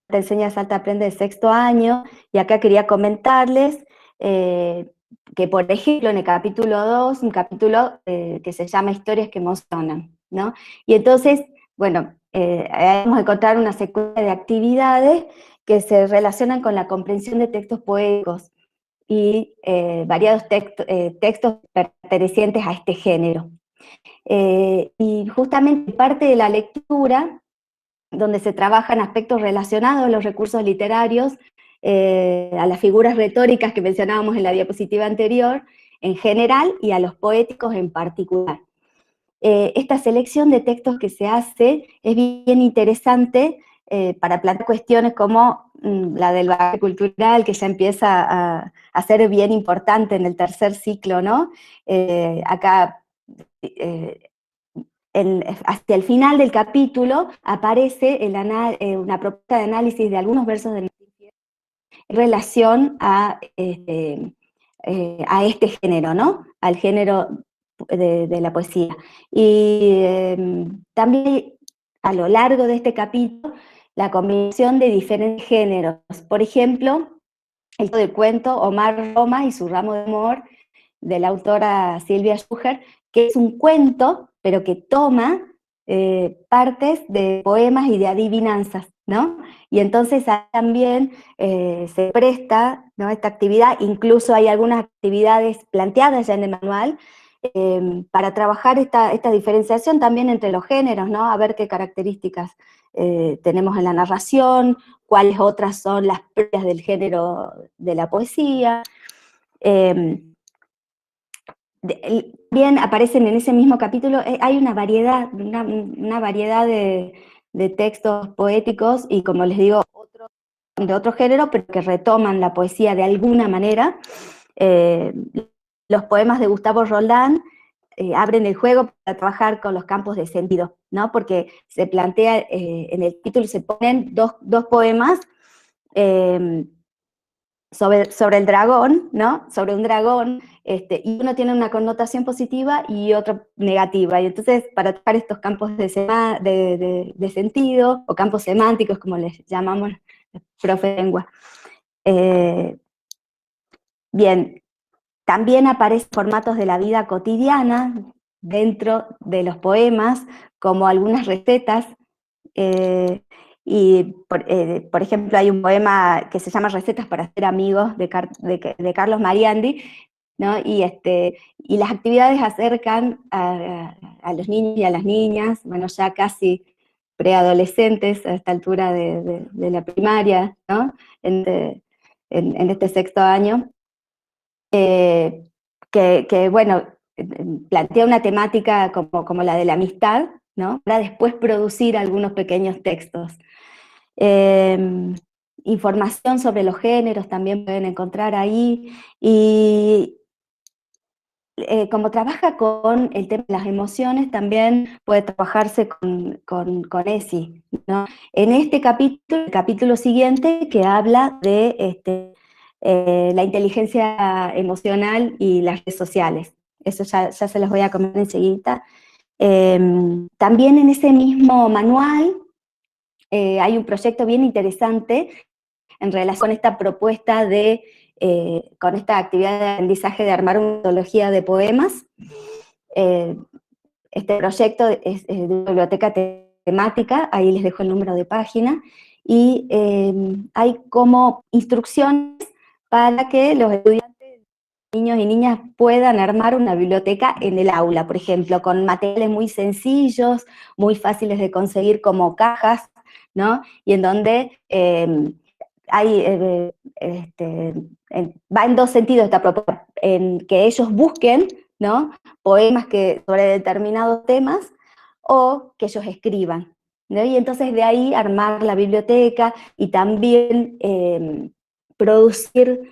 [SPEAKER 3] enseña Salta Aprende de sexto año, y acá quería comentarles que, por ejemplo, en el capítulo 2, un capítulo que se llama Historias que emocionan, ¿no? Y entonces, bueno, vamos a encontrar una secuencia de actividades que se relacionan con la comprensión de textos poéticos y variados textos pertenecientes a este género. Y justamente parte de la lectura, donde se trabajan aspectos relacionados a los recursos literarios, a las figuras retóricas que mencionábamos en la diapositiva anterior, en general, y a los poéticos en particular. Esta selección de textos que se hace es bien interesante para plantear cuestiones como la del bagaje cultural, que ya empieza a ser bien importante en el tercer ciclo, ¿no? Acá, hacia el final del capítulo, aparece una propuesta de análisis de algunos versos de en relación a este género, ¿no? Al género de la poesía. Y también a lo largo de este capítulo, la combinación de diferentes géneros. Por ejemplo, el del cuento Omar Roma y su ramo de amor, de la autora Silvia Schuher, que es un cuento, pero que toma partes de poemas y de adivinanzas, ¿no? Y entonces también se presta, ¿no?, esta actividad. Incluso hay algunas actividades planteadas ya en el manual para trabajar esta diferenciación también entre los géneros, ¿no? A ver qué características tenemos en la narración, cuáles otras son las propias del género de la poesía. Bien, aparecen en ese mismo capítulo, hay una variedad de textos poéticos, y como les digo, de otro género, pero que retoman la poesía de alguna manera. Los poemas de Gustavo Roldán abren el juego para trabajar con los campos de sentido, ¿no? Porque se plantea, en el título se ponen dos poemas sobre el dragón, ¿no? Sobre un dragón, y uno tiene una connotación positiva y otro negativa. Y entonces, para tocar estos campos de sentido, o campos semánticos, como les llamamos los profe de lengua. Bien, también aparecen formatos de la vida cotidiana dentro de los poemas, como algunas recetas, por ejemplo, hay un poema que se llama Recetas para ser amigos, de Carlos Mariandi, ¿no? Y las actividades acercan a los niños y a las niñas, bueno, ya casi preadolescentes a esta altura de la primaria, ¿no? En este sexto año, bueno, plantea una temática como la de la amistad, ¿no? Para después producir algunos pequeños textos. Información sobre los géneros también pueden encontrar ahí, y como trabaja con el tema de las emociones, también puede trabajarse con ESI, ¿no? En este capítulo, el capítulo siguiente, que habla de la inteligencia emocional y las redes sociales. Eso ya se los voy a comentar enseguida. También en ese mismo manual hay un proyecto bien interesante en relación con esta propuesta con esta actividad de aprendizaje de armar una antología de poemas. Este proyecto es de una biblioteca temática, ahí les dejo el número de página, y hay como instrucciones para que los estudiantes, niños y niñas, puedan armar una biblioteca en el aula, por ejemplo, con materiales muy sencillos, muy fáciles de conseguir, como cajas, ¿no? Y en donde va en dos sentidos esta propuesta, en que ellos busquen, ¿no?, poemas sobre determinados temas, o que ellos escriban, ¿no? Y entonces de ahí armar la biblioteca, y también producir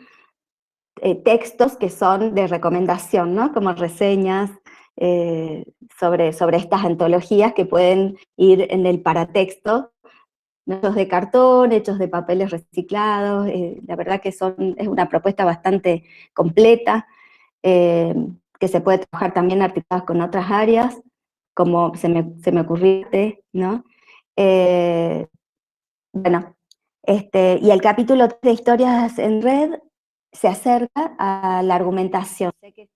[SPEAKER 3] textos que son de recomendación, ¿no?, como reseñas sobre estas antologías, que pueden ir en el paratexto, hechos de cartón, hechos de papeles reciclados. La verdad que es una propuesta bastante completa, que se puede trabajar también articuladas con otras áreas, como se me ocurrió, ¿no? Bueno, y el capítulo de historias en red se acerca a la argumentación. Sé que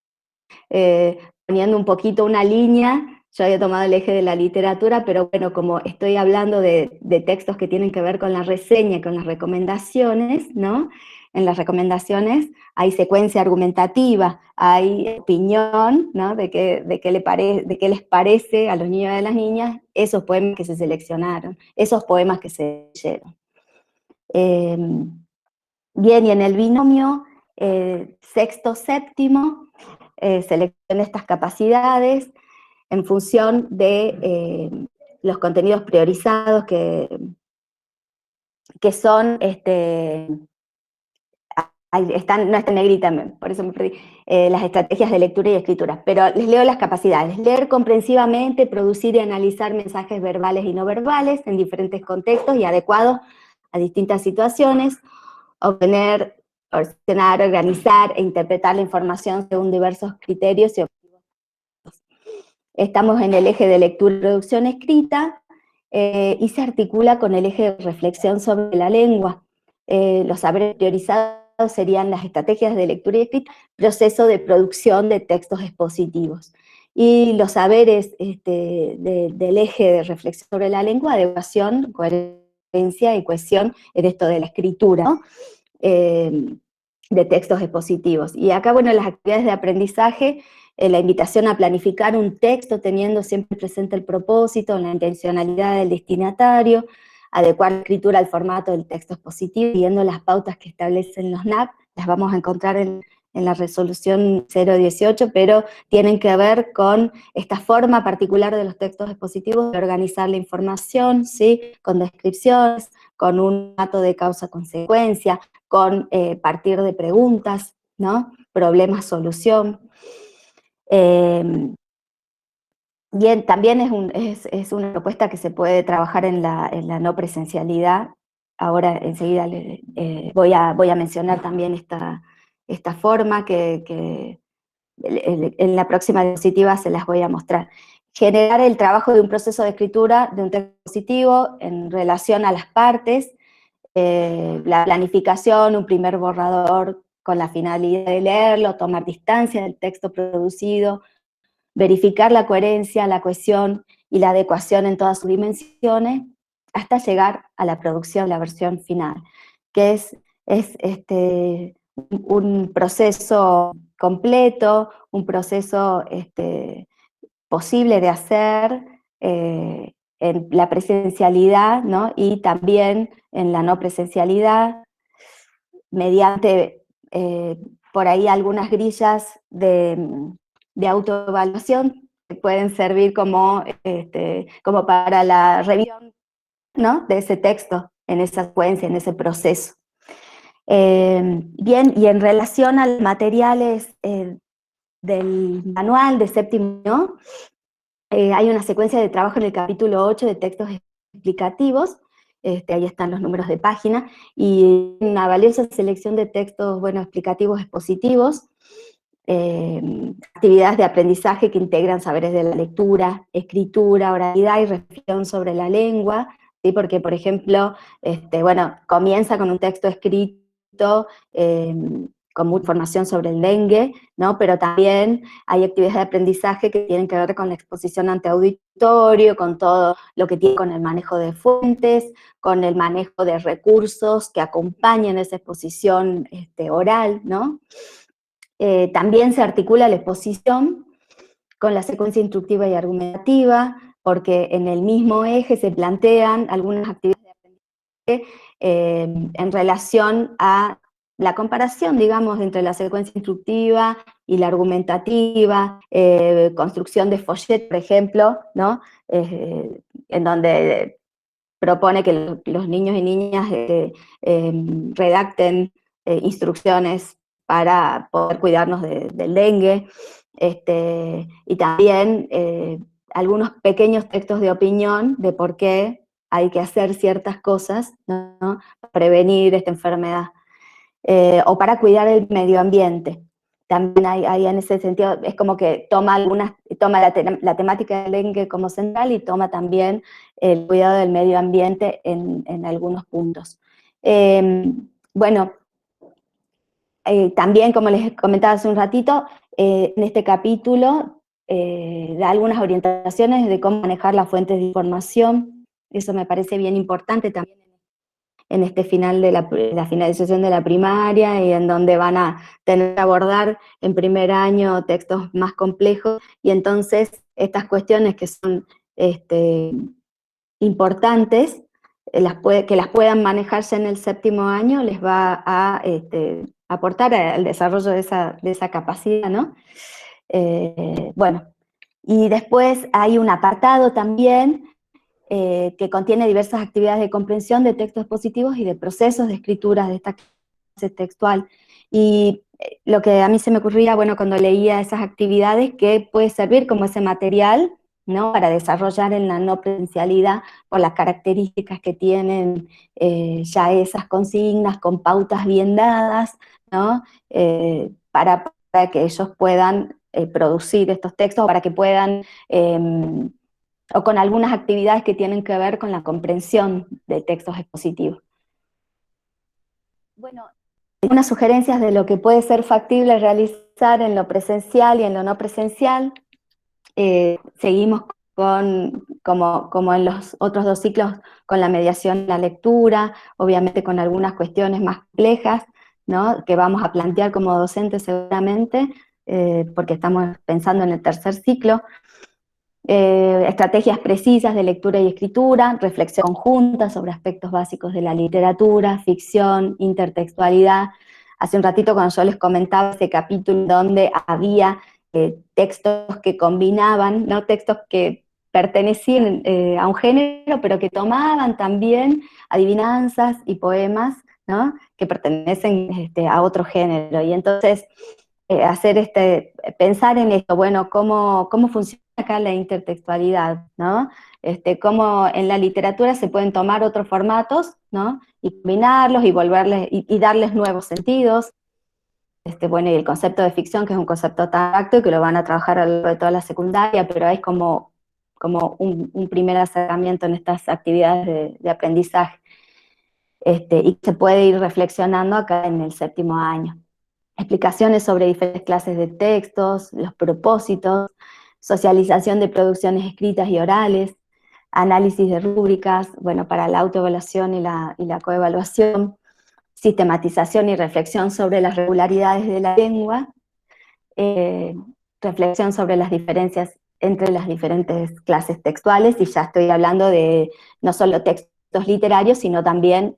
[SPEAKER 3] poniendo un poquito una línea, yo había tomado el eje de la literatura, pero bueno, como estoy hablando de textos que tienen que ver con la reseña y con las recomendaciones, ¿no? En las recomendaciones hay secuencia argumentativa, hay opinión, ¿no?, de qué les parece a los niños y a las niñas esos poemas que se seleccionaron, esos poemas que se leyeron. Bien, y en el binomio sexto-séptimo, selecciona estas capacidades en función de los contenidos priorizados que son, no está en negrita, por eso me perdí, las estrategias de lectura y escritura, pero les leo las capacidades: leer comprensivamente, producir y analizar mensajes verbales y no verbales en diferentes contextos y adecuados a distintas situaciones, obtener, ordenar, organizar e interpretar la información según diversos criterios y objetivos. Estamos en el eje de lectura y producción escrita, y se articula con el eje de reflexión sobre la lengua. Los saberes priorizados serían las estrategias de lectura y escrita, proceso de producción de textos expositivos. Y los saberes del eje de reflexión sobre la lengua: adecuación, coherencia y cohesión en esto de la escritura, ¿no?, de textos expositivos. Y acá, bueno, las actividades de aprendizaje, la invitación a planificar un texto teniendo siempre presente el propósito, la intencionalidad del destinatario, adecuar la escritura al formato del texto expositivo, siguiendo las pautas que establecen los NAP. Las vamos a encontrar en la resolución 018, pero tienen que ver con esta forma particular de los textos expositivos de organizar la información, ¿sí?, con descripciones, con un formato de causa-consecuencia, con partir de preguntas, ¿no?, problema-solución. Bien, también es una propuesta que se puede trabajar en la no presencialidad, ahora enseguida voy a mencionar también esta forma que en la próxima diapositiva se las voy a mostrar. Generar el trabajo de un proceso de escritura de un texto positivo en relación a las partes, la planificación, un primer borrador con la finalidad de leerlo, tomar distancia del texto producido, verificar la coherencia, la cohesión y la adecuación en todas sus dimensiones, hasta llegar a la producción, la versión final, que es un proceso completo, un proceso posible de hacer en la presencialidad, ¿no? Y también en la no presencialidad, mediante por ahí algunas grillas de autoevaluación que pueden servir como para la revisión, ¿no?, de ese texto, en esa secuencia, en ese proceso. Bien, y en relación a los materiales del manual de séptimo año, hay una secuencia de trabajo en el capítulo 8 de textos explicativos, ahí están los números de página, y una valiosa selección de textos, bueno, explicativos expositivos, actividades de aprendizaje que integran saberes de la lectura, escritura, oralidad y reflexión sobre la lengua, ¿sí? Porque, por ejemplo, bueno, comienza con un texto escrito, con mucha información sobre el dengue, ¿no? Pero también hay actividades de aprendizaje que tienen que ver con la exposición ante auditorio, con todo lo que tiene con el manejo de fuentes, con el manejo de recursos que acompañan esa exposición oral, ¿no? También se articula la exposición con la secuencia instructiva y argumentativa, porque en el mismo eje se plantean algunas actividades de aprendizaje en relación a la comparación, digamos, entre la secuencia instructiva y la argumentativa, construcción de folletos, por ejemplo, ¿no? En donde propone que los niños y niñas redacten instrucciones para poder cuidarnos del dengue, y también algunos pequeños textos de opinión de por qué hay que hacer ciertas cosas, ¿no?, para prevenir esta enfermedad, o para cuidar el medio ambiente. También hay en ese sentido, es como que toma la temática del dengue como central y toma también el cuidado del medio ambiente en algunos puntos. Bueno, también, como les comentaba hace un ratito, en este capítulo da algunas orientaciones de cómo manejar las fuentes de información. Eso me parece bien importante también en este final de la finalización de la primaria, y en donde van a tener que abordar en primer año textos más complejos, y entonces estas cuestiones que son importantes, que las puedan manejarse en el séptimo año, les va a aportar al desarrollo de esa capacidad, ¿no? Bueno, y después hay un apartado también que contiene diversas actividades de comprensión de textos positivos y de procesos de escritura de esta clase textual. Y lo que a mí se me ocurría, bueno, cuando leía esas actividades, que puede servir como ese material, ¿no?, para desarrollar en la no presencialidad, por las características que tienen ya esas consignas con pautas bien dadas, ¿no?, para que ellos puedan producir estos textos, para que puedan o con algunas actividades que tienen que ver con la comprensión de textos expositivos. Bueno, algunas sugerencias de lo que puede ser factible realizar en lo presencial y en lo no presencial. Seguimos como en los otros dos ciclos, con la mediación en la lectura, obviamente con algunas cuestiones más complejas, ¿no?, que vamos a plantear como docentes seguramente, porque estamos pensando en el tercer ciclo. Estrategias precisas de lectura y escritura, reflexión conjunta sobre aspectos básicos de la literatura, ficción, intertextualidad. Hace un ratito, cuando yo les comentaba ese capítulo donde había textos que combinaban, ¿no?, textos que pertenecían a un género, pero que tomaban también adivinanzas y poemas, ¿no?, que pertenecen a otro género. Y entonces pensar en esto, bueno, cómo funciona acá la intertextualidad, ¿no? Cómo en la literatura se pueden tomar otros formatos, ¿no? Y combinarlos y volverles, y darles nuevos sentidos. Bueno, y el concepto de ficción, que es un concepto tan abstracto y que lo van a trabajar a lo largo de toda la secundaria, pero es como un primer acercamiento en estas actividades de aprendizaje. Y se puede ir reflexionando acá en el 7º año. Explicaciones sobre diferentes clases de textos, los propósitos, socialización de producciones escritas y orales, análisis de rúbricas, bueno, para la autoevaluación y la coevaluación, sistematización y reflexión sobre las regularidades de la lengua, reflexión sobre las diferencias entre las diferentes clases textuales, y ya estoy hablando de no solo textos literarios, sino también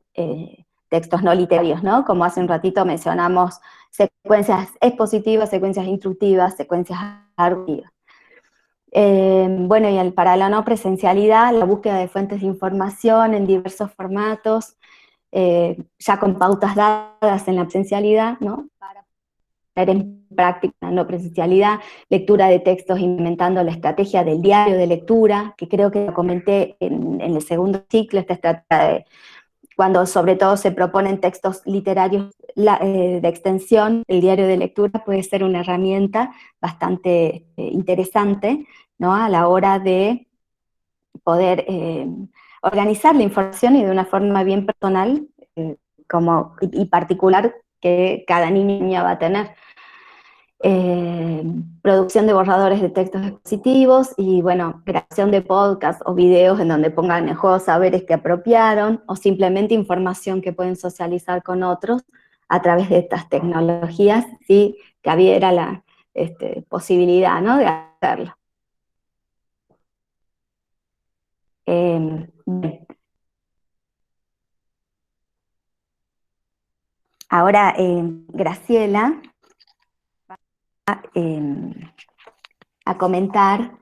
[SPEAKER 3] textos no literarios, ¿no? Como hace un ratito mencionamos secuencias expositivas, secuencias instructivas, secuencias argumentativas. Bueno, y para la no presencialidad, la búsqueda de fuentes de información en diversos formatos, ya con pautas dadas en la presencialidad, ¿no? Para poner en práctica la no presencialidad, lectura de textos implementando la estrategia del diario de lectura, que creo que lo comenté en el segundo ciclo, esta estrategia de cuando sobre todo se proponen textos literarios de extensión, el diario de lectura puede ser una herramienta bastante interesante, ¿no? A la hora de poder organizar la información y de una forma bien personal y particular que cada niño y niña va a tener. Producción de borradores de textos expositivos y, bueno, creación de podcasts o videos en donde pongan en juego saberes que apropiaron o simplemente información que pueden socializar con otros a través de estas tecnologías, si cabiera la posibilidad, ¿no?, de hacerlo. Ahora, Graciela a comentar.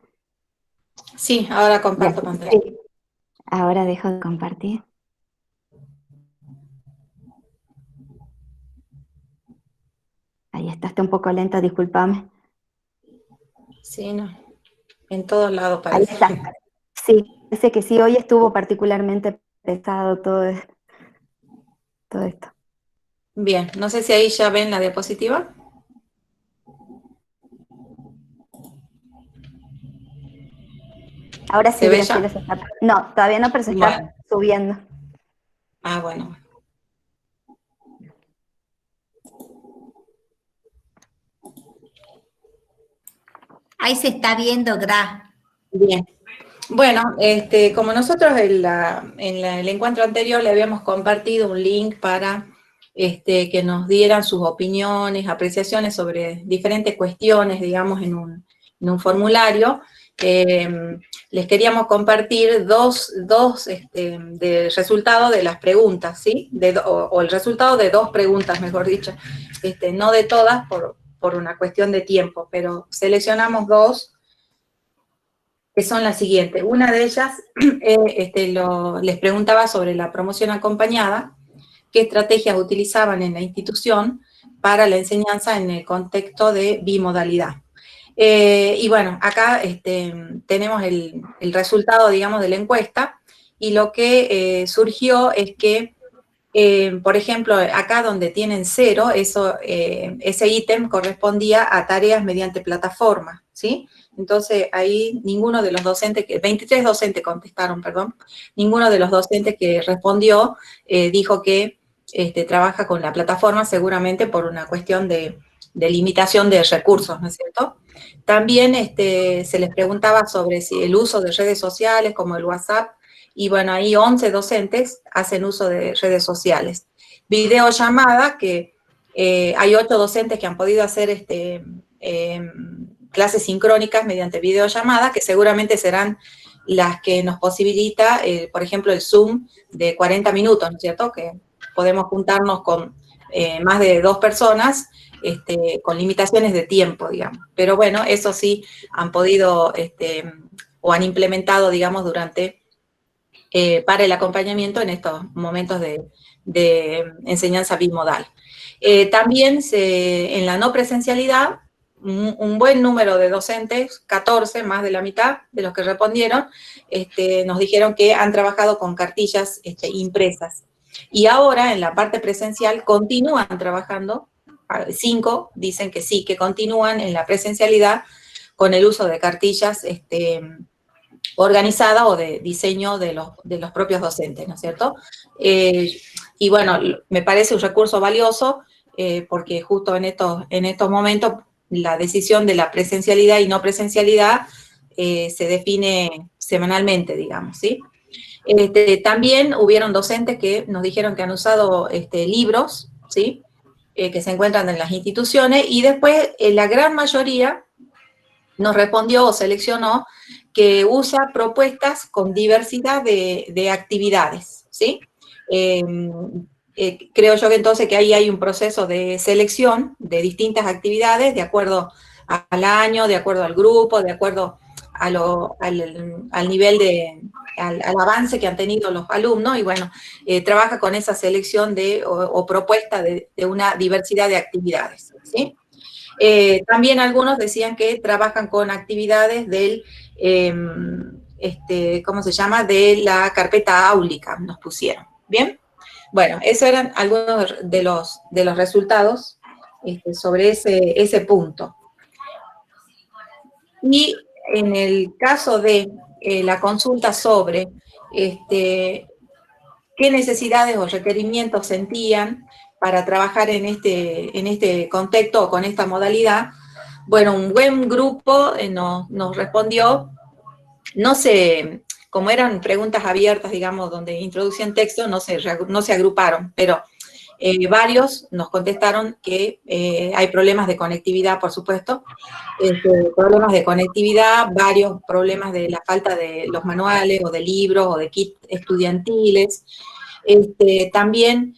[SPEAKER 2] Sí, ahora comparto pantalla.
[SPEAKER 3] Sí. Ahora dejo de compartir. Ahí está un poco lenta, discúlpame.
[SPEAKER 2] Sí, no. En todos lados
[SPEAKER 3] Ahí
[SPEAKER 2] parece.
[SPEAKER 3] está. Sí, parece que sí, hoy estuvo particularmente pesado todo esto.
[SPEAKER 2] Bien, no sé si ahí ya ven la diapositiva.
[SPEAKER 3] Ahora sí,
[SPEAKER 2] ¿Se ve
[SPEAKER 3] Graciela,
[SPEAKER 2] ya?
[SPEAKER 3] No, todavía no, pero se está
[SPEAKER 2] Bueno.
[SPEAKER 3] subiendo.
[SPEAKER 2] Ah, bueno.
[SPEAKER 1] Ahí se está viendo, Gra.
[SPEAKER 2] Bien. Bueno, como nosotros en el encuentro anterior le habíamos compartido un link para que nos dieran sus opiniones, apreciaciones sobre diferentes cuestiones, digamos, en un formulario, les queríamos compartir dos del resultado de las preguntas, ¿sí? O el resultado de 2 preguntas, mejor dicho, no de todas por una cuestión de tiempo, pero seleccionamos 2, que son las siguientes. Una de ellas les preguntaba sobre la promoción acompañada, qué estrategias utilizaban en la institución para la enseñanza en el contexto de bimodalidad. Y bueno, acá tenemos el resultado, digamos, de la encuesta, y lo que surgió es que, por ejemplo, acá donde tienen 0, ese ítem correspondía a tareas mediante plataforma, ¿sí? Entonces, ahí ninguno de los docentes, 23 docentes contestaron, perdón, ninguno de los docentes que respondió dijo que trabaja con la plataforma, seguramente por una cuestión de limitación de recursos, ¿no es cierto? También se les preguntaba sobre si el uso de redes sociales como el WhatsApp, y bueno, ahí 11 docentes hacen uso de redes sociales. Videollamada, que hay 8 docentes que han podido hacer clases sincrónicas mediante videollamada, que seguramente serán las que nos posibilita, por ejemplo, el Zoom de 40 minutos, ¿no es cierto? Que podemos juntarnos con más de 2 personas, con limitaciones de tiempo, digamos. Pero bueno, eso sí han podido o han implementado, digamos, para el acompañamiento en estos momentos de de enseñanza bimodal. También en la no presencialidad, un buen número de docentes, 14, más de la mitad de los que respondieron, nos dijeron que han trabajado con cartillas impresas. Y ahora, en la parte presencial, continúan trabajando, 5 dicen que sí, que continúan en la presencialidad con el uso de cartillas organizadas o de diseño de los propios docentes, ¿no es cierto? Y bueno, me parece un recurso valioso porque justo en estos momentos la decisión de la presencialidad y no presencialidad se define semanalmente, digamos, ¿sí? También hubieron docentes que nos dijeron que han usado libros, ¿sí? Que se encuentran en las instituciones, y después la gran mayoría nos respondió o seleccionó que usa propuestas con diversidad de actividades, ¿sí? Creo yo que entonces que ahí hay un proceso de selección de distintas actividades de acuerdo al año, de acuerdo al grupo, de acuerdo al nivel al avance que han tenido los alumnos, y bueno, trabaja con esa selección o propuesta de una diversidad de actividades, ¿sí? También algunos decían que trabajan con actividades del, ¿cómo se llama?, de la carpeta áulica, nos pusieron, ¿bien? Bueno, esos eran algunos de los resultados sobre ese punto. Y en el caso de la consulta sobre qué necesidades o requerimientos sentían para trabajar en este contexto o con esta modalidad, bueno, un buen grupo nos respondió, no sé, como eran preguntas abiertas, digamos, donde introducían texto, no se agruparon, pero varios nos contestaron que hay problemas de conectividad, por supuesto, problemas de conectividad, varios problemas de la falta de los manuales o de libros o de kits estudiantiles. También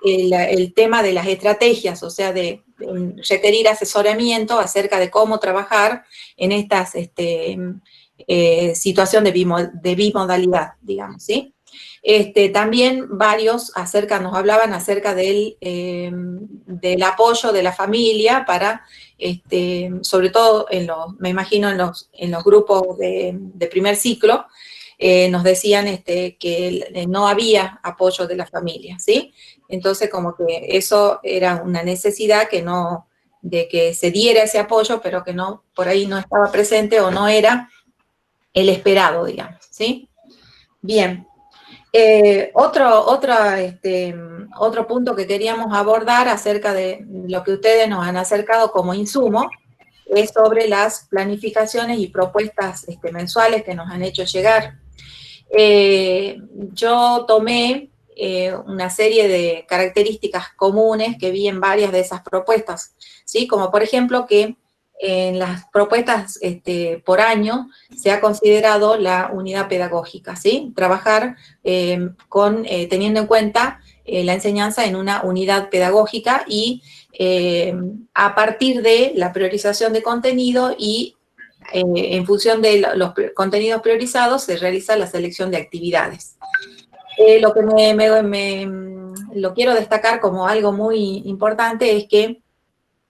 [SPEAKER 2] el tema de las estrategias, o sea, de requerir asesoramiento acerca de cómo trabajar en estas situación de bimodalidad, digamos, ¿sí? También varios nos hablaban acerca del apoyo de la familia para, sobre todo, me imagino en los grupos de primer ciclo, nos decían que no había apoyo de la familia, ¿sí? Entonces, como que eso era una necesidad de que se diera ese apoyo, pero que no, por ahí no estaba presente o no era el esperado, digamos, ¿sí? Bien. Otro punto que queríamos abordar acerca de lo que ustedes nos han acercado como insumo es sobre las planificaciones y propuestas mensuales que nos han hecho llegar. Yo tomé una serie de características comunes que vi en varias de esas propuestas, ¿sí? Como por ejemplo que en las propuestas por año se ha considerado la unidad pedagógica, ¿sí? Trabajar teniendo en cuenta la enseñanza en una unidad pedagógica y a partir de la priorización de contenido y en función de los contenidos priorizados se realiza la selección de actividades. Lo que lo quiero destacar como algo muy importante es que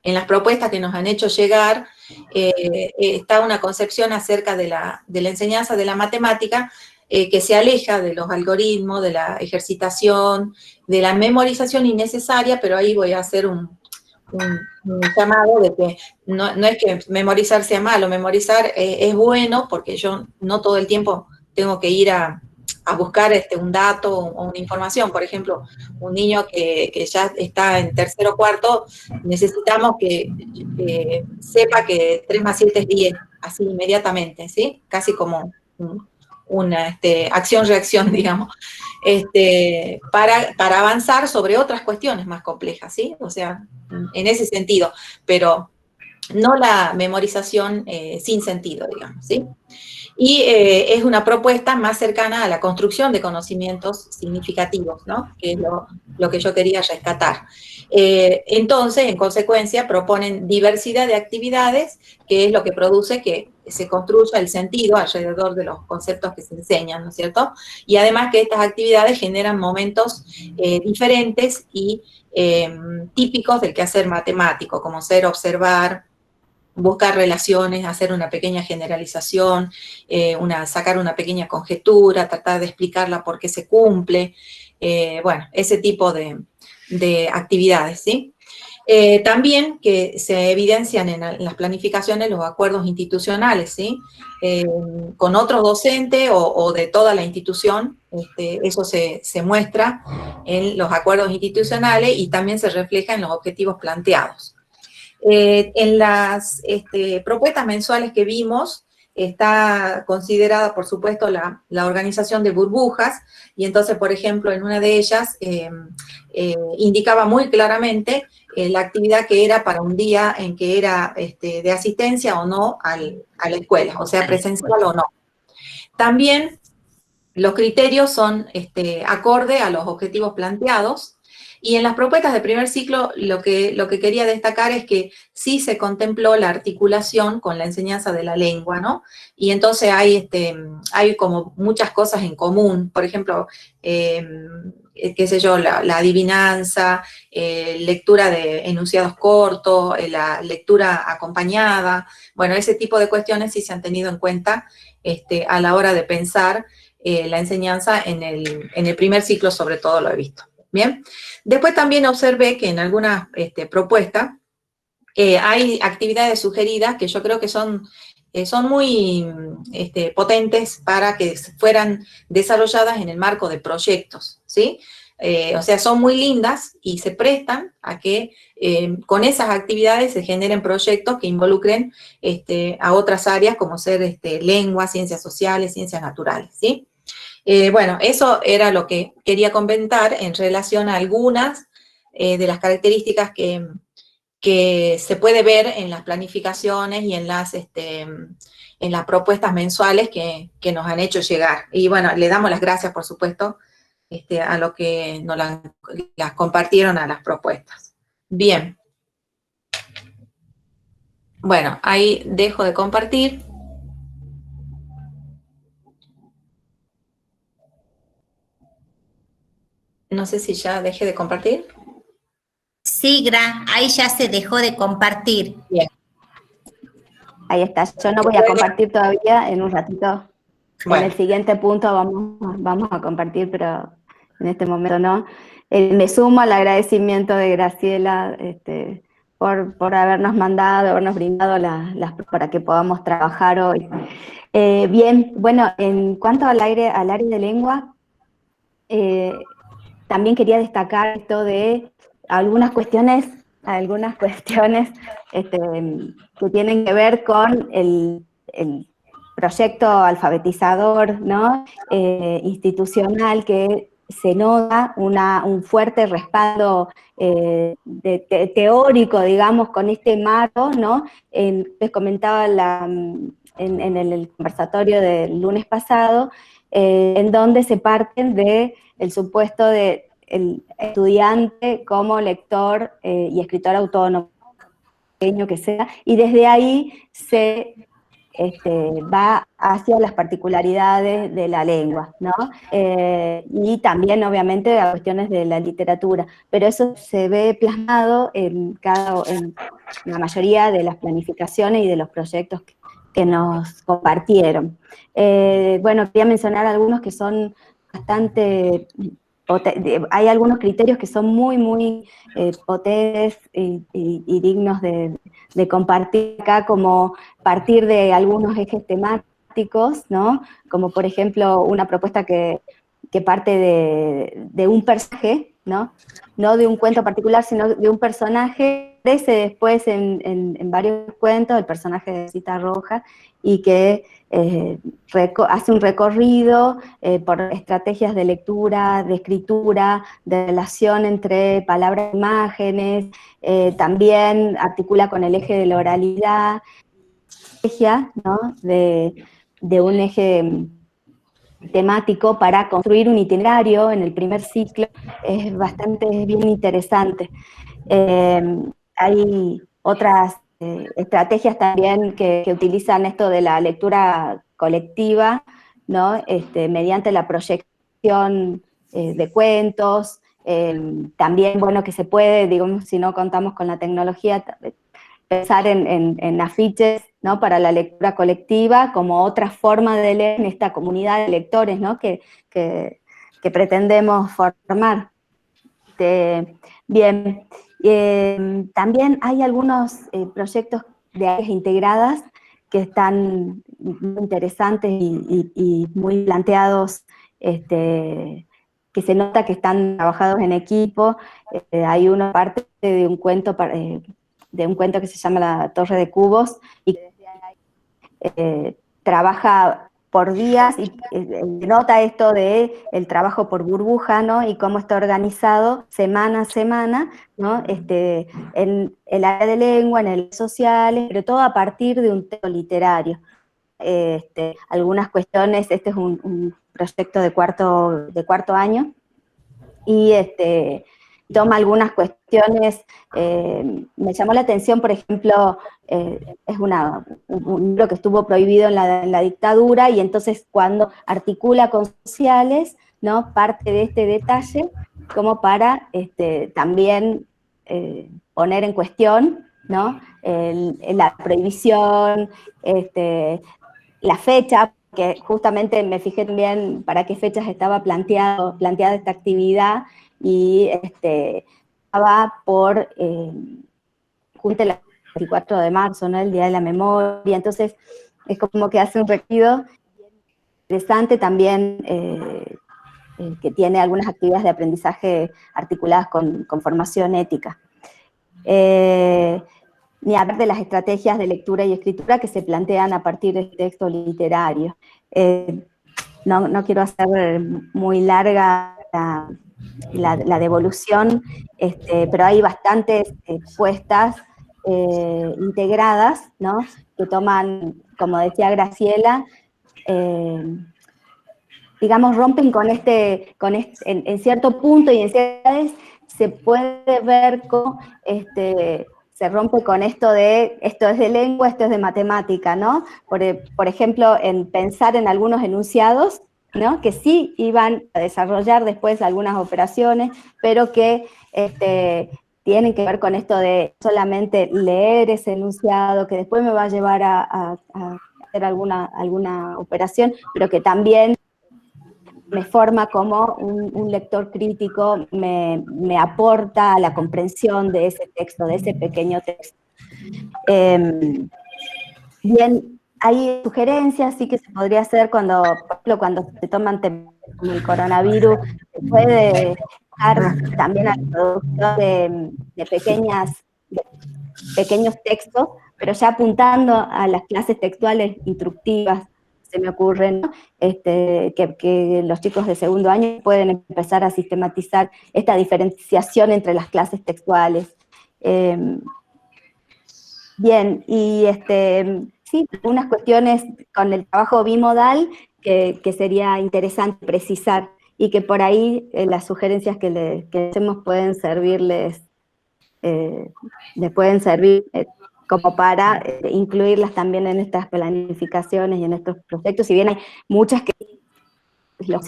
[SPEAKER 2] en las propuestas que nos han hecho llegar está una concepción acerca de la enseñanza de la matemática que se aleja de los algoritmos, de la ejercitación, de la memorización innecesaria, pero ahí voy a hacer un llamado de que no es que memorizar sea malo, memorizar es bueno porque yo no todo el tiempo tengo que ir a buscar un dato o una información. Por ejemplo, un niño que ya está en tercero o cuarto, necesitamos que sepa que 3 más 7 es 10, así inmediatamente, ¿sí? Casi como una acción-reacción, digamos, para avanzar sobre otras cuestiones más complejas, ¿sí? O sea, en ese sentido, pero no la memorización sin sentido, digamos, ¿sí? Y es una propuesta más cercana a la construcción de conocimientos significativos, ¿no? Que es lo que yo quería rescatar. Entonces, en consecuencia, proponen diversidad de actividades, que es lo que produce que se construya el sentido alrededor de los conceptos que se enseñan, ¿no es cierto? Y además que estas actividades generan momentos diferentes y típicos del quehacer matemático, como ser observar, buscar relaciones, hacer una pequeña generalización, sacar una pequeña conjetura, tratar de explicarla por qué se cumple, bueno, ese tipo de actividades, ¿sí? También que se evidencian en las planificaciones los acuerdos institucionales, ¿sí? Con otro docente o de toda la institución, eso se muestra en los acuerdos institucionales y también se refleja en los objetivos planteados. En las propuestas mensuales que vimos, está considerada, por supuesto, la organización de burbujas, y entonces, por ejemplo, en una de ellas indicaba muy claramente la actividad que era para un día en que era de asistencia o no a la escuela, o sea, presencial o no. También los criterios son acorde a los objetivos planteados, y en las propuestas de primer ciclo lo que quería destacar es que sí se contempló la articulación con la enseñanza de la lengua, ¿no? Y entonces hay como muchas cosas en común, por ejemplo, qué sé yo, la adivinanza, lectura de enunciados cortos, la lectura acompañada, bueno, ese tipo de cuestiones sí se han tenido en cuenta a la hora de pensar la enseñanza en el primer ciclo, sobre todo lo he visto. Bien, después también observé que en algunas propuestas hay actividades sugeridas que yo creo que son muy potentes para que fueran desarrolladas en el marco de proyectos, ¿sí? O sea, son muy lindas y se prestan a que con esas actividades se generen proyectos que involucren a otras áreas como ser lengua, ciencias sociales, ciencias naturales, ¿sí? Bueno, eso era lo que quería comentar en relación a algunas de las características que se puede ver en las planificaciones y en las propuestas mensuales que nos han hecho llegar. Y bueno, le damos las gracias, por supuesto, a los que nos las compartieron a las propuestas. Bien. Bueno, ahí dejo de compartir. No sé si ya dejé de compartir.
[SPEAKER 1] Sí, ahí ya se dejó de compartir.
[SPEAKER 2] Bien.
[SPEAKER 3] Ahí está, yo no voy a compartir todavía, en un ratito. Bueno. En el siguiente punto vamos a compartir, pero en este momento no. Me sumo al agradecimiento de Graciela por habernos habernos brindado para que podamos trabajar hoy. Bien, bueno, en cuanto al área de lengua, también quería destacar esto de algunas cuestiones que tienen que ver con el proyecto alfabetizador, ¿no? Institucional, que se nota un fuerte respaldo teórico, digamos, con este marco, ¿no? Les comentaba en el conversatorio del lunes pasado, en donde se parten del supuesto de el estudiante como lector y escritor autónomo, pequeño que sea, y desde ahí se va hacia las particularidades de la lengua, ¿no? Y también, obviamente, a cuestiones de la literatura, pero eso se ve plasmado en la mayoría de las planificaciones y de los proyectos que nos compartieron. Bueno, quería mencionar algunos que son bastante... Hay algunos criterios que son muy, muy potentes y dignos de compartir acá, como partir de algunos ejes temáticos, ¿no? Como por ejemplo una propuesta que parte de un personaje, ¿no? No de un cuento particular, sino de un personaje, aparece después en varios cuentos, el personaje de Cita Roja, y que hace un recorrido por estrategias de lectura, de escritura, de relación entre palabras e imágenes, también articula con el eje de la oralidad, ¿no? de un eje temático para construir un itinerario en el primer ciclo, es bien interesante. Hay otras estrategias también que utilizan esto de la lectura colectiva, ¿no? Mediante la proyección de cuentos, también, bueno, que se puede, digamos, si no contamos con la tecnología, pensar en afiches, ¿no? Para la lectura colectiva como otra forma de leer en esta comunidad de lectores, ¿no? que pretendemos formar. Bien, también hay algunos proyectos de áreas integradas que están muy interesantes y muy planteados, que se nota que están trabajados en equipo. Hay una parte de un cuento que se llama La Torre de Cubos, y trabaja por días, y nota esto de el trabajo por burbuja, ¿no? Y cómo está organizado semana a semana, ¿no? En el área de lengua, en el sociales, pero todo a partir de un texto literario. Algunas cuestiones, este es un proyecto de cuarto año, y toma algunas cuestiones, me llamó la atención, por ejemplo, es un libro que estuvo prohibido en la dictadura, y entonces cuando articula con sociales, ¿no? Parte de este detalle como para también poner en cuestión, ¿no? La prohibición, la fecha, que justamente me fijé también para qué fechas estaba planteada esta actividad, y estaba por junto el 24 de marzo, ¿no? El Día de la Memoria. Entonces es como que hace un recorrido interesante también, que tiene algunas actividades de aprendizaje articuladas con formación ética. Ni hablar de las estrategias de lectura y escritura que se plantean a partir del texto literario. No quiero hacer muy larga la devolución, pero hay bastantes puestas integradas, ¿no? Que toman, como decía Graciela, digamos, rompen en cierto punto, y en ciertas se puede ver cómo se rompe con esto es de lengua, esto es de matemática, ¿no? Por ejemplo, en pensar en algunos enunciados, ¿no? Que sí iban a desarrollar después algunas operaciones, pero que tienen que ver con esto de solamente leer ese enunciado, que después me va a llevar a hacer alguna operación, pero que también me forma como un lector crítico, me aporta a la comprensión de ese texto, de ese pequeño texto. Bien, hay sugerencias, sí, que se podría hacer cuando, por ejemplo, cuando se toman temas como el coronavirus, se puede dar también a la producción de pequeños textos, pero ya apuntando a las clases textuales instructivas, se me ocurre, ¿no? Que los chicos de segundo año pueden empezar a sistematizar esta diferenciación entre las clases textuales. Bien, y sí, algunas cuestiones con el trabajo bimodal que sería interesante precisar, y que por ahí las sugerencias que hacemos pueden servirles, les pueden servir como para incluirlas también en estas planificaciones y en estos proyectos. Si bien hay muchas que no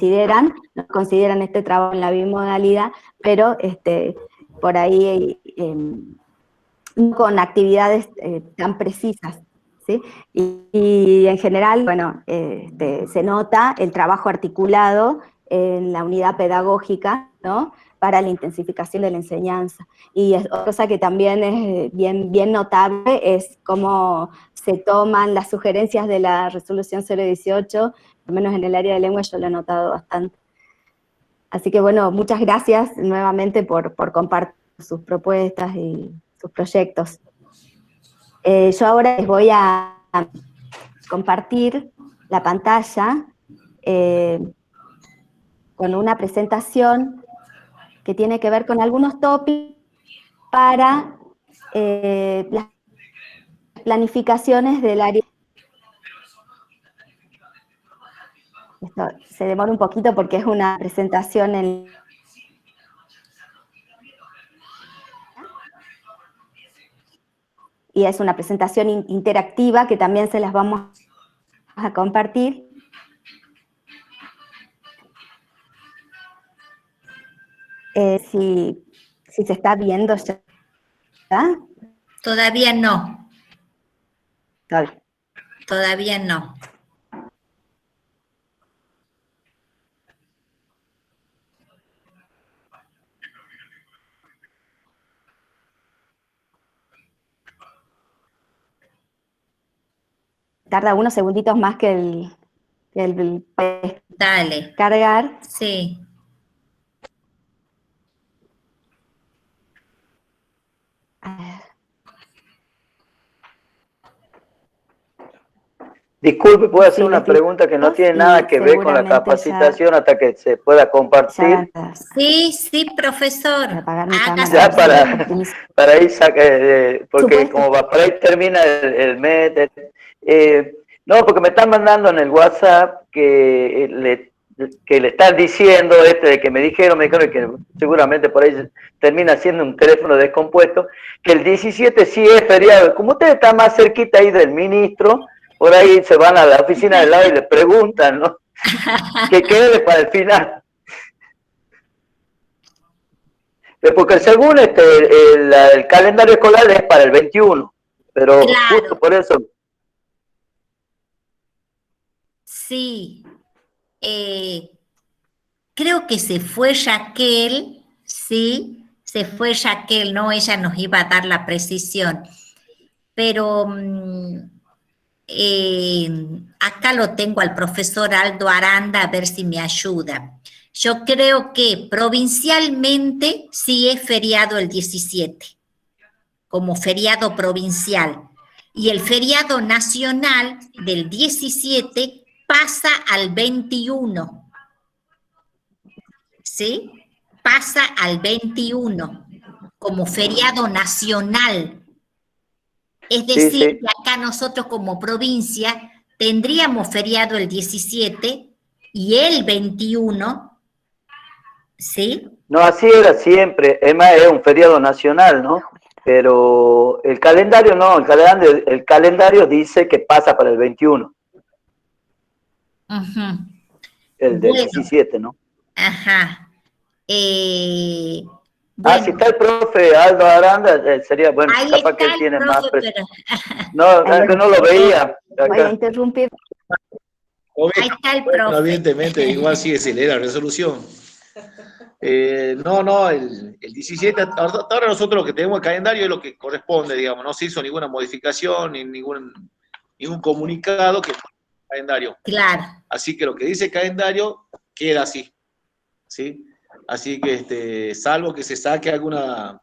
[SPEAKER 3] consideran este trabajo en la bimodalidad, pero por ahí con actividades tan precisas, ¿sí? Y en general, bueno, se nota el trabajo articulado en la unidad pedagógica, ¿no? Para la intensificación de la enseñanza. Y otra cosa que también es bien notable es cómo se toman las sugerencias de la resolución 018, al menos en el área de lengua yo lo he notado bastante. Así que bueno, muchas gracias nuevamente por compartir sus propuestas y sus proyectos. Yo ahora les voy a compartir la pantalla con una presentación que tiene que ver con algunos tópicos para las planificaciones del área. Esto se demora un poquito porque es una presentación en... y es una presentación interactiva que también se las vamos a compartir. Si se está viendo ya.
[SPEAKER 1] Todavía no.
[SPEAKER 3] Vale.
[SPEAKER 1] Todavía no.
[SPEAKER 3] Tarda unos segunditos más que el
[SPEAKER 1] Dale.
[SPEAKER 3] cargar.
[SPEAKER 1] Sí.
[SPEAKER 4] Disculpe, ¿puedo hacer
[SPEAKER 3] Sí,
[SPEAKER 4] una
[SPEAKER 3] les
[SPEAKER 4] pregunta que no
[SPEAKER 3] digo,
[SPEAKER 4] tiene
[SPEAKER 3] y
[SPEAKER 4] nada que ver con la
[SPEAKER 3] seguramente
[SPEAKER 4] capacitación hasta que se pueda compartir?
[SPEAKER 1] Sí, sí, profesor.
[SPEAKER 3] Voy a apagar mi
[SPEAKER 1] Haga
[SPEAKER 3] cámara.
[SPEAKER 1] su
[SPEAKER 4] Ya
[SPEAKER 1] pregunta.
[SPEAKER 4] para ahí porque
[SPEAKER 3] Supuesto.
[SPEAKER 4] como va, por ahí termina el mes. No, porque me están mandando en el WhatsApp que le están diciendo de que me dijeron que seguramente por ahí termina siendo un teléfono descompuesto, que el 17 sí es feriado. Como usted está más cerquita ahí del ministro, por ahí se van a la oficina del lado y le preguntan, ¿no? Que quede para el final. Porque según el calendario escolar es para el 21, pero
[SPEAKER 1] Claro.
[SPEAKER 4] justo por eso.
[SPEAKER 1] Sí. Creo que se fue Raquel, sí, se fue Raquel, no, ella nos iba a dar la precisión. Pero acá lo tengo al profesor Aldo Aranda, a ver si me ayuda. Yo creo que provincialmente sí es feriado el 17, como feriado provincial. Y el feriado nacional del 17 pasa al 21. ¿Sí? Pasa al 21 como feriado nacional. Es decir,
[SPEAKER 4] Sí.
[SPEAKER 1] que acá nosotros como provincia tendríamos feriado el 17 y el 21, ¿sí?
[SPEAKER 4] No, así era siempre. Es más, es un feriado nacional, ¿no? Pero el calendario no, el calendario dice que pasa para el 21.
[SPEAKER 1] Uh-huh.
[SPEAKER 4] El del 17, ¿no?
[SPEAKER 1] Ajá.
[SPEAKER 4] Si
[SPEAKER 1] Bueno,
[SPEAKER 4] está el profe Aldo Aranda, sería, bueno,
[SPEAKER 1] ahí
[SPEAKER 4] capaz que
[SPEAKER 1] está
[SPEAKER 4] él
[SPEAKER 1] el
[SPEAKER 4] tiene
[SPEAKER 1] profe,
[SPEAKER 4] más
[SPEAKER 1] pero
[SPEAKER 4] No, es que no lo veía.
[SPEAKER 3] Voy a interrumpir.
[SPEAKER 1] ahí está el
[SPEAKER 5] Bueno,
[SPEAKER 1] profe.
[SPEAKER 5] evidentemente, igual sigue sin leer la resolución. No, el 17, ahora nosotros lo que tenemos el calendario es lo que corresponde, digamos, no se hizo ninguna modificación, ni ningún comunicado que el calendario.
[SPEAKER 1] Claro.
[SPEAKER 5] Así que lo que dice el calendario queda así, ¿sí? Así que, salvo que se saque alguna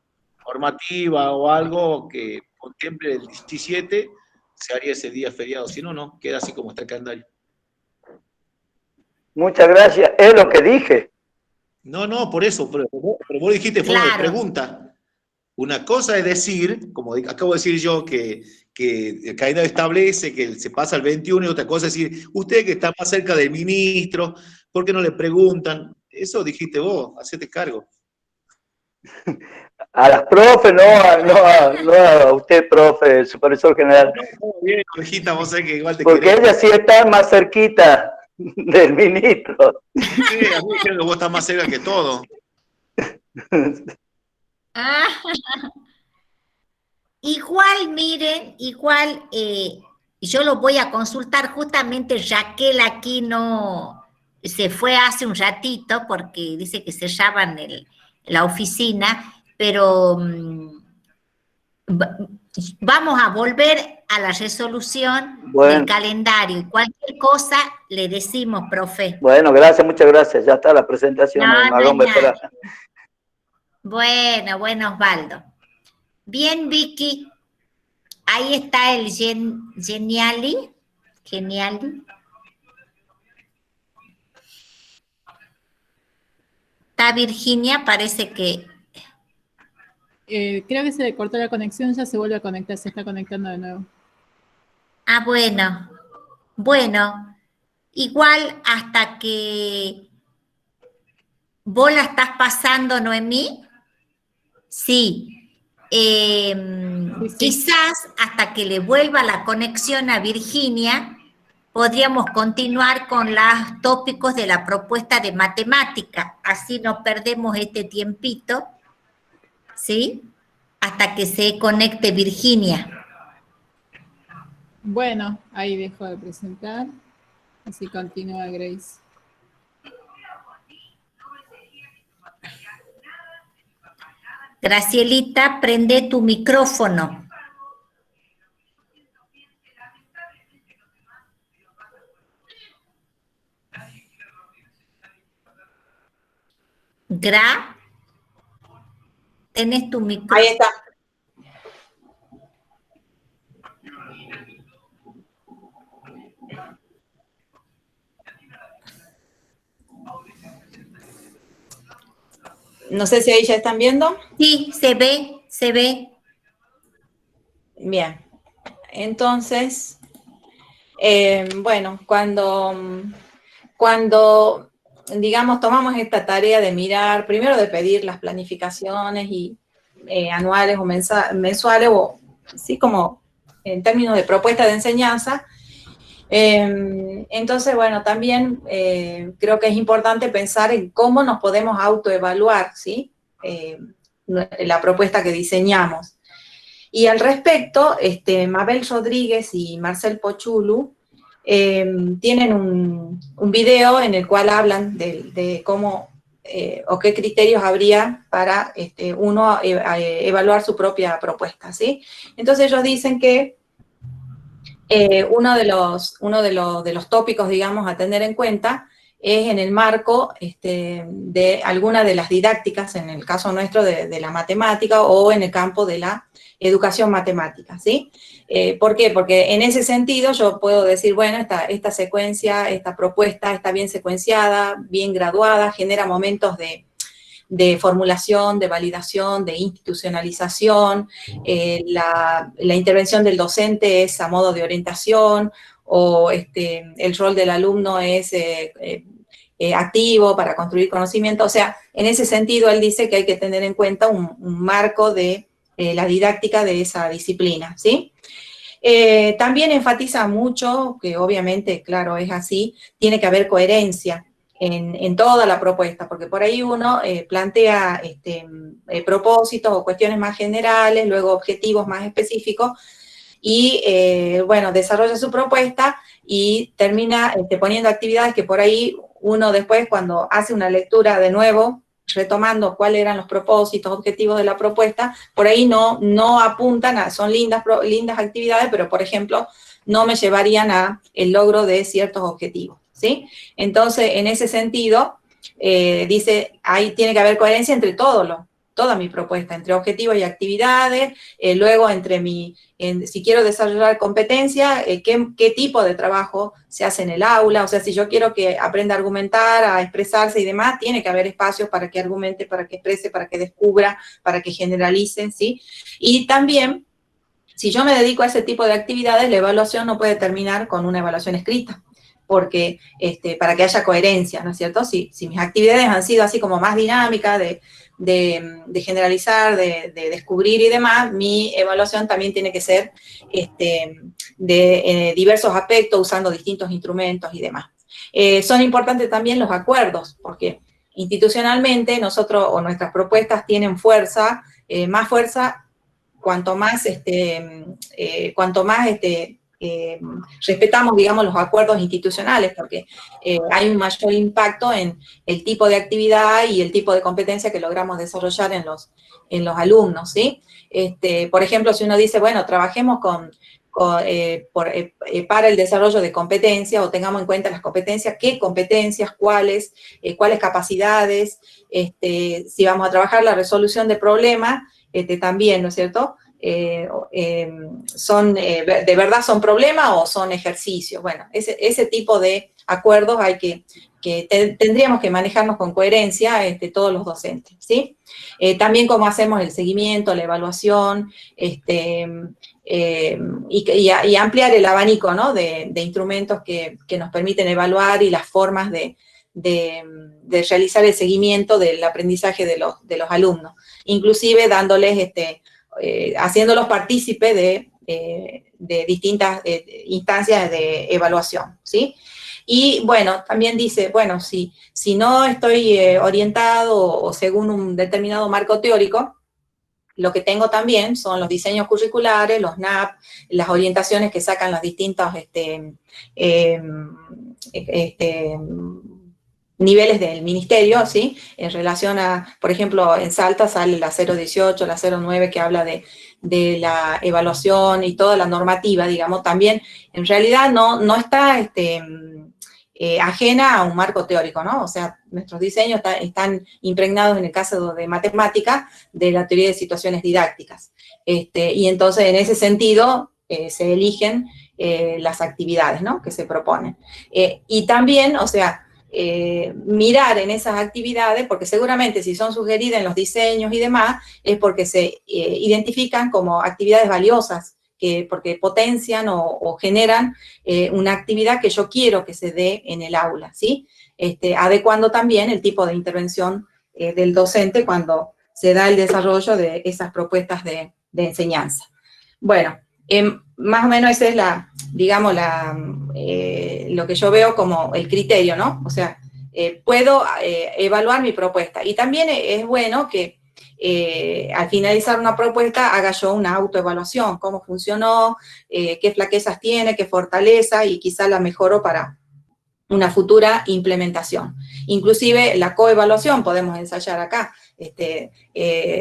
[SPEAKER 5] normativa o algo que contemple el 17, se haría ese día feriado, si no, no, queda así como está el calendario.
[SPEAKER 4] Muchas gracias, es lo que dije.
[SPEAKER 5] No, por eso, pero vos dijiste forma de pregunta. Una cosa es decir, como acabo de decir yo, que el calendario establece que se pasa al 21, y otra cosa es decir, usted que está más cerca del ministro, ¿por qué no le preguntan? Eso dijiste vos, hacete cargo.
[SPEAKER 4] A las profes, no a usted, profe, el supervisor general.
[SPEAKER 5] No, bien, ovejita, vos sabés que igual te
[SPEAKER 4] Porque
[SPEAKER 5] querés.
[SPEAKER 4] ella sí está más cerquita del ministro.
[SPEAKER 5] Sí, a mí creo que vos estás más cerca que todo.
[SPEAKER 1] Igual, miren, yo lo voy a consultar, justamente Raquel aquí no se fue hace un ratito porque dice que cerraban la oficina, pero vamos a volver a la resolución del calendario y cualquier cosa le decimos, profe.
[SPEAKER 4] Bueno, gracias, muchas gracias. Ya está la presentación en Magón Becerra.
[SPEAKER 1] Bueno, Osvaldo. Bien, Vicky. Ahí está el Geniali. Está Virginia, parece que...
[SPEAKER 6] Creo que se le cortó la conexión, ya se vuelve a conectar, se está conectando de nuevo.
[SPEAKER 1] Ah, bueno, igual hasta que vos la estás pasando, Noemí, sí, Quizás hasta que le vuelva la conexión a Virginia, podríamos continuar con los tópicos de la propuesta de matemática, así no perdemos este tiempito, ¿sí? Hasta que se conecte Virginia.
[SPEAKER 6] Bueno, ahí dejo de presentar, así continúa Grace.
[SPEAKER 1] Gracielita, prende tu micrófono. ¿Tenés tu micrófono?
[SPEAKER 2] Ahí está. No sé si ahí ya están viendo.
[SPEAKER 1] Sí, se ve, se ve.
[SPEAKER 2] Bien. Entonces, bueno, cuando, digamos, tomamos esta tarea de mirar, primero de pedir las planificaciones y anuales o mensuales, o así como en términos de propuesta de enseñanza, entonces, bueno, también creo que es importante pensar en cómo nos podemos autoevaluar, ¿sí? La propuesta que diseñamos. Y al respecto, Mabel Rodríguez y Marcel Pochulu tienen un video en el cual hablan de cómo o qué criterios habría para uno evaluar su propia propuesta, ¿sí? Entonces ellos dicen que uno de los tópicos, digamos, a tener en cuenta es en el marco de alguna de las didácticas, en el caso nuestro de la matemática o en el campo de la educación matemática, ¿sí? ¿Por qué? Porque en ese sentido yo puedo decir, bueno, esta secuencia, esta propuesta está bien secuenciada, bien graduada, genera momentos de formulación, de validación, de institucionalización, la intervención del docente es a modo de orientación, o el rol del alumno es activo para construir conocimiento. O sea, en ese sentido él dice que hay que tener en cuenta un marco de la didáctica de esa disciplina, ¿sí? También enfatiza mucho, que obviamente, claro, es así, tiene que haber coherencia en toda la propuesta, porque por ahí uno plantea propósitos o cuestiones más generales, luego objetivos más específicos, y bueno, desarrolla su propuesta y termina poniendo actividades que por ahí uno después, cuando hace una lectura de nuevo, retomando cuáles eran los propósitos, objetivos de la propuesta, por ahí no apuntan son lindas actividades, pero por ejemplo, no me llevarían a el logro de ciertos objetivos, ¿sí? Entonces, en ese sentido, dice, ahí tiene que haber coherencia entre toda mi propuesta, entre objetivos y actividades, luego entre si quiero desarrollar competencia, qué tipo de trabajo se hace en el aula, o sea, si yo quiero que aprenda a argumentar, a expresarse y demás, tiene que haber espacios para que argumente, para que exprese, para que descubra, para que generalice, ¿sí? Y también, si yo me dedico a ese tipo de actividades, la evaluación no puede terminar con una evaluación escrita, porque para que haya coherencia, ¿no es cierto? Si mis actividades han sido así como más dinámicas, de generalizar, de descubrir y demás, mi evaluación también tiene que ser de diversos aspectos, usando distintos instrumentos y demás. Son importantes también los acuerdos, porque institucionalmente nosotros o nuestras propuestas tienen fuerza, más fuerza, cuanto más respetamos, digamos, los acuerdos institucionales, porque hay un mayor impacto en el tipo de actividad y el tipo de competencia que logramos desarrollar en los alumnos, ¿sí? Por ejemplo, si uno dice, bueno, trabajemos para el desarrollo de competencias, o tengamos en cuenta las competencias, qué competencias, cuáles capacidades, si vamos a trabajar la resolución de problemas, también, ¿no es cierto?, ¿de verdad son problemas o son ejercicios? Bueno, ese tipo de acuerdos tendríamos que manejarnos con coherencia todos los docentes, ¿sí? También cómo hacemos el seguimiento, la evaluación, y ampliar el abanico, ¿no?, de instrumentos que nos permiten evaluar, y las formas de realizar el seguimiento del aprendizaje de los alumnos, inclusive dándoles haciéndolos partícipe de distintas instancias de evaluación, ¿sí? Y bueno, también dice, bueno, si no estoy orientado o según un determinado marco teórico, lo que tengo también son los diseños curriculares, los NAP, las orientaciones que sacan los distintos niveles del ministerio, ¿sí? En relación a, por ejemplo, en Salta sale la 018, la 09, que habla de la evaluación y toda la normativa, digamos, también en realidad no está ajena a un marco teórico, ¿no? O sea, nuestros diseños están impregnados, en el caso de matemática, de la teoría de situaciones didácticas. Y entonces, en ese sentido, se eligen las actividades, ¿no?, que se proponen. Y también, o sea, mirar en esas actividades, porque seguramente si son sugeridas en los diseños y demás, es porque se identifican como actividades valiosas, porque potencian o generan una actividad que yo quiero que se dé en el aula, ¿sí? Adecuando también el tipo de intervención del docente cuando se da el desarrollo de esas propuestas de enseñanza. Bueno, más o menos esa es digamos, lo que yo veo como el criterio, ¿no? O sea, puedo evaluar mi propuesta. Y también es bueno que al finalizar una propuesta haga yo una autoevaluación, cómo funcionó, qué flaquezas tiene, qué fortaleza, y quizá la mejoro para una futura implementación. Inclusive la coevaluación podemos ensayar acá.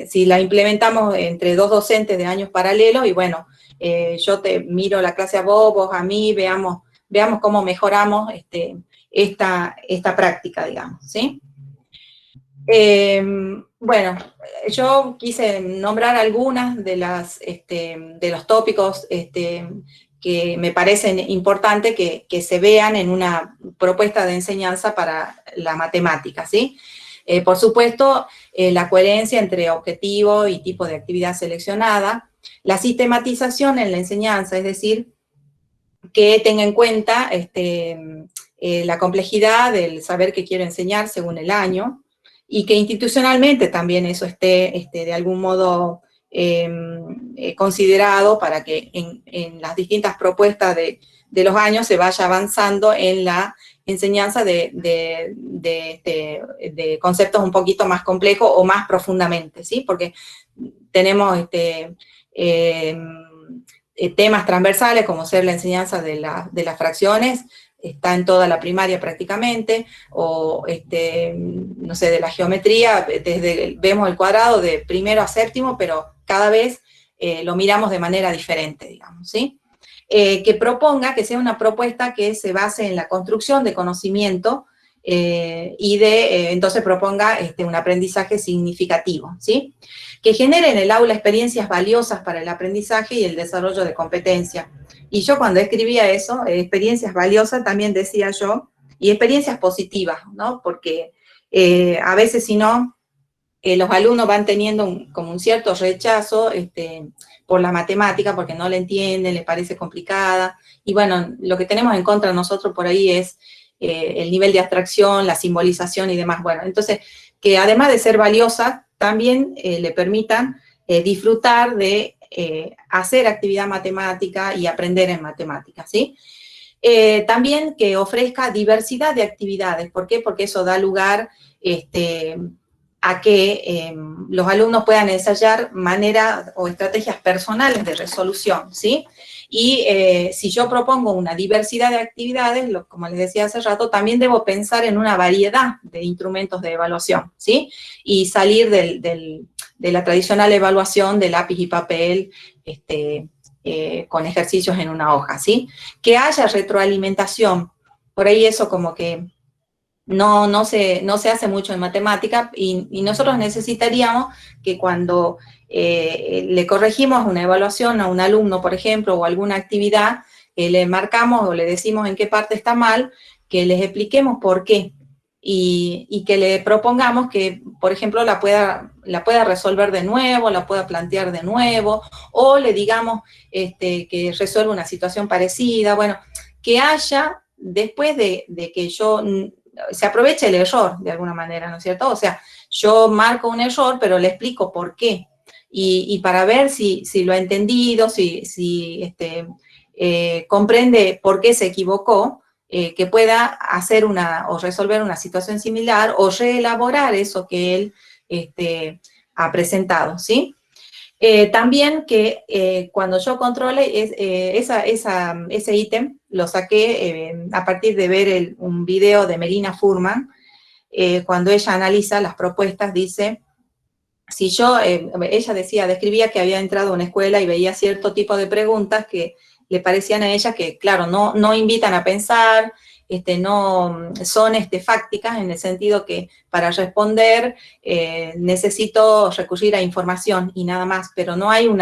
[SPEAKER 2] Si la implementamos entre dos docentes de años paralelos, y bueno, yo te miro la clase a vos a mí, veamos cómo mejoramos esta práctica, digamos, ¿sí? Bueno, yo quise nombrar algunas de los tópicos que me parecen importantes que se vean en una propuesta de enseñanza para la matemática, ¿sí? Por supuesto, la coherencia entre objetivo y tipo de actividad seleccionada, la sistematización en la enseñanza, es decir, que tenga en cuenta la complejidad del saber que quiero enseñar según el año, y que institucionalmente también eso esté de algún modo considerado para que en las distintas propuestas de los años se vaya avanzando en la enseñanza de conceptos un poquito más complejos o más profundamente, ¿sí? Porque tenemos temas transversales como ser la enseñanza de las fracciones, está en toda la primaria prácticamente, o no sé, de la geometría, vemos el cuadrado de primero a séptimo, pero cada vez lo miramos de manera diferente, digamos, ¿sí? Que proponga, que sea una propuesta que se base en la construcción de conocimiento y entonces proponga un aprendizaje significativo, ¿sí? Que genere en el aula experiencias valiosas para el aprendizaje y el desarrollo de competencias. Y yo cuando escribía eso, experiencias valiosas, también decía yo, y experiencias positivas, ¿no? Porque a veces si no, los alumnos van teniendo como un cierto rechazo por la matemática, porque no la entienden, les parece complicada, y bueno, lo que tenemos en contra nosotros por ahí es el nivel de abstracción, la simbolización y demás. Bueno, entonces, que además de ser valiosa, también le permitan disfrutar de hacer actividad matemática y aprender en matemáticas, ¿sí? También que ofrezca diversidad de actividades. ¿Por qué? Porque eso da lugar a que los alumnos puedan ensayar maneras o estrategias personales de resolución, ¿sí? Y si yo propongo una diversidad de actividades, como les decía hace rato, también debo pensar en una variedad de instrumentos de evaluación, ¿sí? Y salir de la tradicional evaluación de lápiz y papel, con ejercicios en una hoja, ¿sí? Que haya retroalimentación. Por ahí eso como que no se hace mucho en matemática, y nosotros necesitaríamos que cuando le corregimos una evaluación a un alumno, por ejemplo, o alguna actividad, le marcamos o le decimos en qué parte está mal, que les expliquemos por qué, y que le propongamos que, por ejemplo, la pueda resolver de nuevo, la pueda plantear de nuevo, o le digamos que resuelva una situación parecida. Bueno, que haya, después de que se aproveche el error de alguna manera, ¿no es cierto? O sea, yo marco un error, pero le explico por qué. y para ver si lo ha entendido, si comprende por qué se equivocó, que pueda hacer o resolver una situación similar o reelaborar eso que él ha presentado, ¿sí? También que cuando yo controle ese ítem, lo saqué a partir de ver un video de Melina Furman, cuando ella analiza las propuestas, dice, si yo, ella describía que había entrado a una escuela y veía cierto tipo de preguntas que le parecían a ella que, claro, no invitan a pensar, no son fácticas en el sentido que para responder necesito recurrir a información y nada más, pero no hay un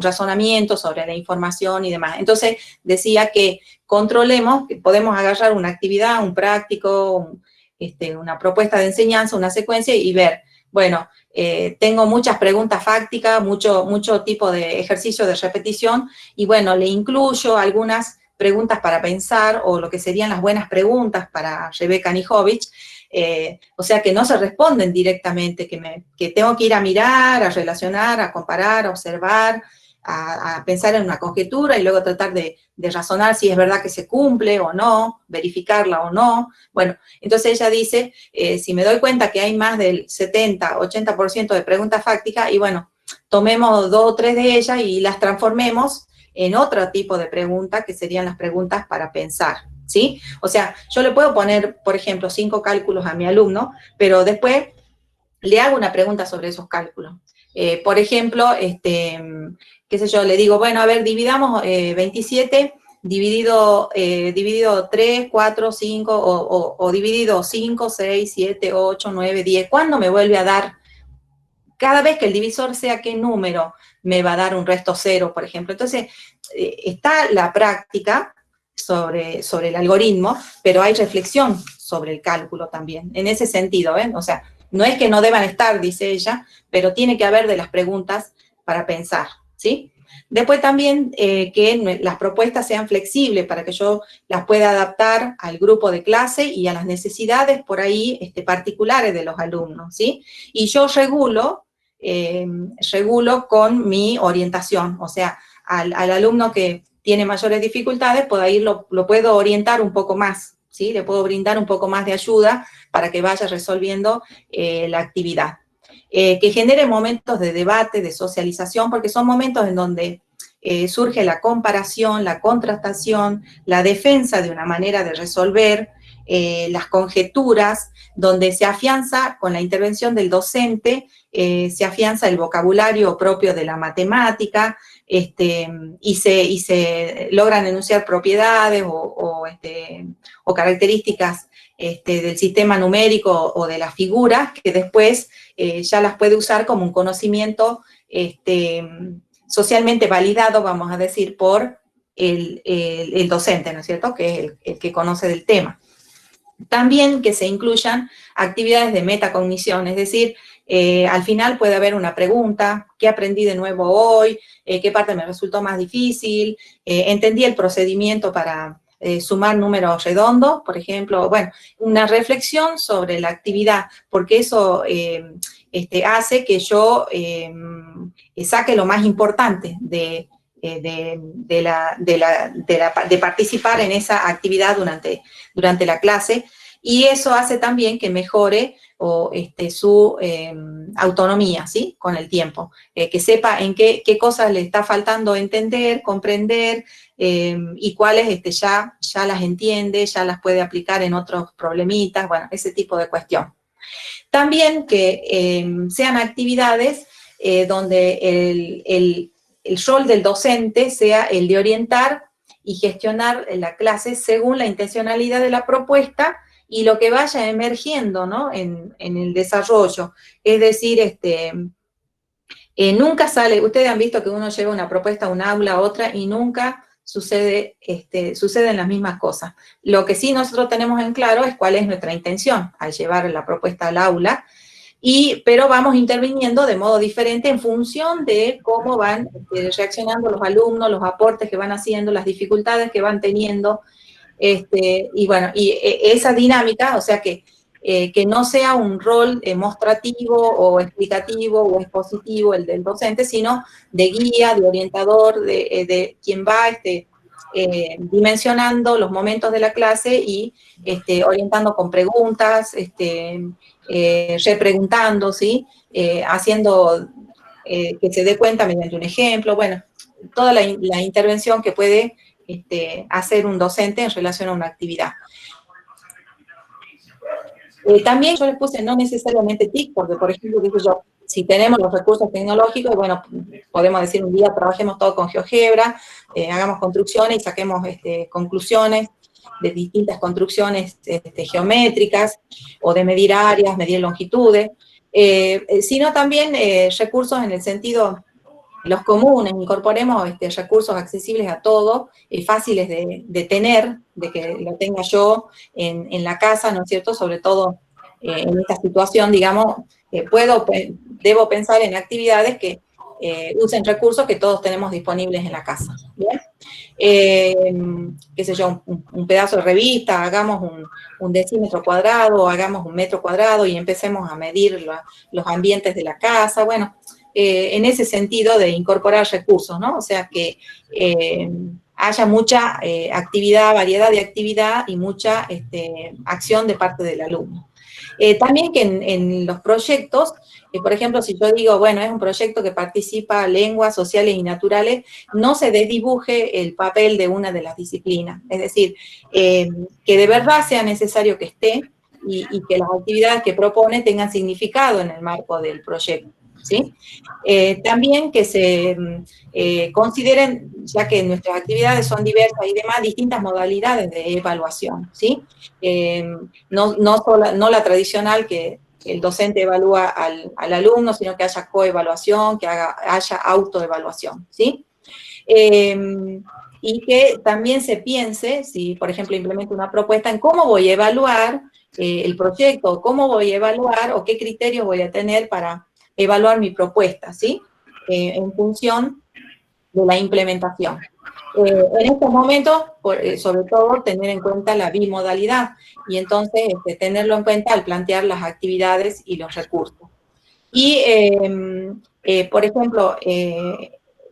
[SPEAKER 2] razonamiento sobre la información y demás. Entonces decía que controlemos, que podemos agarrar una actividad, un práctico, una propuesta de enseñanza, una secuencia y ver, bueno, tengo muchas preguntas fácticas, mucho tipo de ejercicio de repetición y bueno, le incluyo algunas preguntas para pensar o lo que serían las buenas preguntas para Rebecca Nijovic, o sea que no se responden directamente, que tengo que ir a mirar, a relacionar, a comparar, a observar, a pensar en una conjetura y luego tratar de razonar si es verdad que se cumple o no, verificarla o no. Bueno, entonces ella dice, si me doy cuenta que hay más del 70, 80% de preguntas fácticas, y bueno, tomemos 2 o 3 de ellas y las transformemos en otro tipo de preguntas que serían las preguntas para pensar, ¿sí? O sea, yo le puedo poner, por ejemplo, 5 cálculos a mi alumno, pero después le hago una pregunta sobre esos cálculos. Por ejemplo, qué sé yo, le digo, bueno, a ver, dividamos 27 dividido 3, 4, 5, o dividido 5, 6, 7, 8, 9, 10. ¿Cuándo me vuelve a dar? Cada vez que el divisor sea qué número, me va a dar un resto 0, por ejemplo. Entonces, está la práctica sobre el algoritmo, pero hay reflexión sobre el cálculo también, en ese sentido, ¿ven? O sea, no es que no deban estar, dice ella, pero tiene que haber de las preguntas para pensar, ¿sí? Después también que las propuestas sean flexibles para que yo las pueda adaptar al grupo de clase y a las necesidades por ahí particulares de los alumnos, ¿sí? Y yo regulo con mi orientación, o sea, al alumno que tiene mayores dificultades, lo puedo orientar un poco más, ¿sí? Le puedo brindar un poco más de ayuda para que vaya resolviendo la actividad. Que genere momentos de debate, de socialización, porque son momentos en donde surge la comparación, la contrastación, la defensa de una manera de resolver, las conjeturas, donde se afianza con la intervención del docente, se afianza el vocabulario propio de la matemática, y se logran enunciar propiedades o características del sistema numérico o de las figuras, que después ya las puede usar como un conocimiento socialmente validado, vamos a decir, por el docente, ¿no es cierto?, que es el que conoce del tema. También que se incluyan actividades de metacognición, es decir, al final puede haber una pregunta, ¿qué aprendí de nuevo hoy? ¿Qué parte me resultó más difícil? ¿Entendí el procedimiento para sumar números redondos, por ejemplo? Bueno, una reflexión sobre la actividad, porque eso hace que yo saque lo más importante de participar en esa actividad durante la clase, y eso hace también que mejore su autonomía, ¿sí?, con el tiempo, que sepa en qué cosas le está faltando entender, comprender, y cuáles ya las entiende, ya las puede aplicar en otros problemitas, bueno, ese tipo de cuestión. También que sean actividades donde el rol del docente sea el de orientar y gestionar la clase según la intencionalidad de la propuesta y lo que vaya emergiendo, ¿no?, en el desarrollo. Es decir, nunca sale, ustedes han visto que uno lleva una propuesta a un aula, a otra, y nunca suceden las mismas cosas. Lo que sí nosotros tenemos en claro es cuál es nuestra intención al llevar la propuesta al aula, pero vamos interviniendo de modo diferente en función de cómo van reaccionando los alumnos, los aportes que van haciendo, las dificultades que van teniendo, y bueno, y esa dinámica, o sea que que no sea un rol mostrativo o explicativo o expositivo el del docente, sino de guía, de orientador, de quien va dimensionando los momentos de la clase y orientando con preguntas, repreguntando, ¿sí? Haciendo que se dé cuenta mediante un ejemplo, bueno, toda la intervención que puede hacer un docente en relación a una actividad. También yo les puse no necesariamente TIC, porque por ejemplo, si tenemos los recursos tecnológicos, bueno, podemos decir un día trabajemos todo con GeoGebra, hagamos construcciones y saquemos conclusiones de distintas construcciones geométricas, o de medir áreas, medir longitudes, sino también recursos en el sentido, los comunes, incorporemos recursos accesibles a todos, fáciles de tener, de que lo tenga yo en la casa, ¿no es cierto? Sobre todo en esta situación, digamos, debo pensar en actividades que usen recursos que todos tenemos disponibles en la casa, ¿bien? Qué sé yo, un pedazo de revista, hagamos un decímetro cuadrado, hagamos un metro cuadrado y empecemos a medir los ambientes de la casa, bueno, en ese sentido de incorporar recursos, ¿no? O sea, que haya mucha actividad, variedad de actividad y mucha acción de parte del alumno. También que en los proyectos, por ejemplo, si yo digo, bueno, es un proyecto que participa lenguas sociales y naturales, no se desdibuje el papel de una de las disciplinas. Es decir, que de verdad sea necesario que esté y que las actividades que propone tengan significado en el marco del proyecto, ¿sí? También que se consideren, ya que nuestras actividades son diversas y demás, distintas modalidades de evaluación, ¿sí? No la tradicional que el docente evalúa al alumno, sino que haya coevaluación, que haya autoevaluación, ¿sí? Y que también se piense, si por ejemplo implemento una propuesta, en cómo voy a evaluar el proyecto, cómo voy a evaluar o qué criterios voy a tener para evaluar mi propuesta, ¿sí? En función de la implementación. En estos momentos, sobre todo, tener en cuenta la bimodalidad y entonces tenerlo en cuenta al plantear las actividades y los recursos. Y, por ejemplo,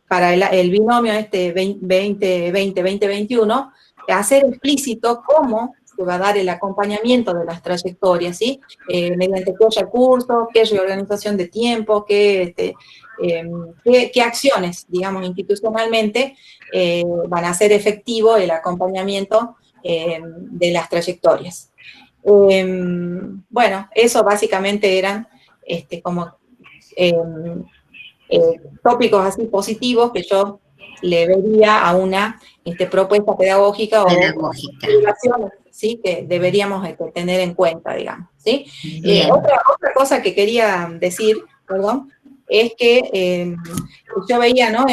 [SPEAKER 2] para el binomio 2020-2021, hacer explícito cómo se va a dar el acompañamiento de las trayectorias, ¿sí? Mediante qué recursos, qué reorganización de tiempo, qué acciones, digamos, institucionalmente van a hacer efectivo el acompañamiento de las trayectorias. Bueno, eso básicamente eran como tópicos así positivos que yo le vería a una propuesta pedagógica o relaciones, ¿sí? Que deberíamos tener en cuenta, digamos, ¿sí? Otra cosa que quería decir, perdón, es que yo veía, ¿no?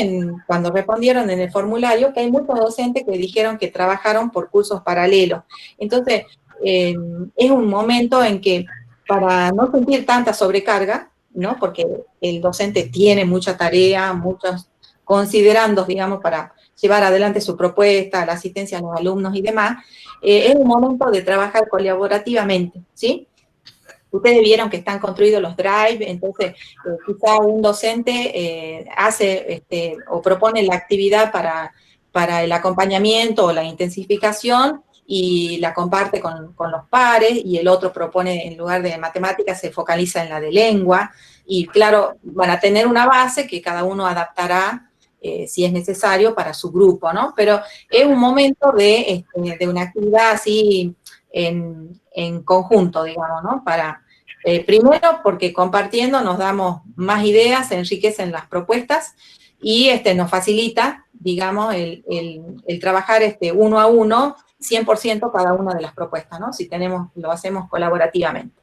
[SPEAKER 2] Cuando respondieron en el formulario, que hay muchos docentes que dijeron que trabajaron por cursos paralelos. Entonces, es un momento en que, para no sentir tanta sobrecarga, ¿no? Porque el docente tiene mucha tarea, muchos considerandos, digamos, para llevar adelante su propuesta, la asistencia a los alumnos y demás, es un momento de trabajar colaborativamente, ¿sí? Ustedes vieron que están construidos los drive, entonces quizá un docente hace o propone la actividad para el acompañamiento o la intensificación y la comparte con los pares, y el otro propone, en lugar de matemáticas, se focaliza en la de lengua, y claro, van a tener una base que cada uno adaptará si es necesario para su grupo, ¿no? Pero es un momento de una actividad así en conjunto, digamos, ¿no? Para, primero, porque compartiendo nos damos más ideas, se enriquecen las propuestas, y nos facilita, digamos, el trabajar uno a uno, 100% cada una de las propuestas, ¿no? Si lo hacemos colaborativamente.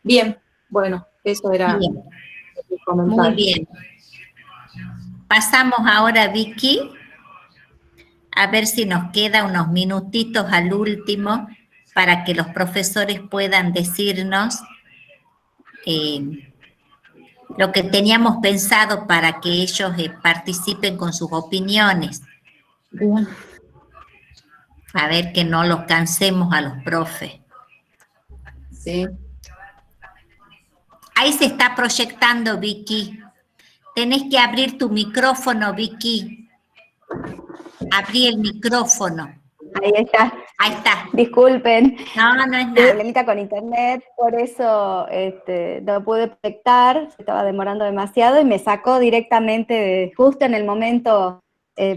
[SPEAKER 2] Bien, bueno, eso era
[SPEAKER 1] bien.
[SPEAKER 2] el comentario.
[SPEAKER 1] Muy bien. Pasamos ahora, Vicky, a ver si nos queda unos minutitos al último para que los profesores puedan decirnos lo que teníamos pensado para que ellos participen con sus opiniones.
[SPEAKER 2] Bien.
[SPEAKER 1] A ver que no los cansemos a los profes.
[SPEAKER 2] ¿sí?
[SPEAKER 1] Ahí se está proyectando, Vicky. Tenés que abrir tu micrófono, Vicky. Abrí el micrófono.
[SPEAKER 3] Ahí está.
[SPEAKER 1] Ahí está.
[SPEAKER 3] Disculpen.
[SPEAKER 1] No es
[SPEAKER 3] Tuve
[SPEAKER 1] nada.
[SPEAKER 3] problemita con internet, por eso no pude proyectar, se estaba demorando demasiado y me sacó directamente, justo en el momento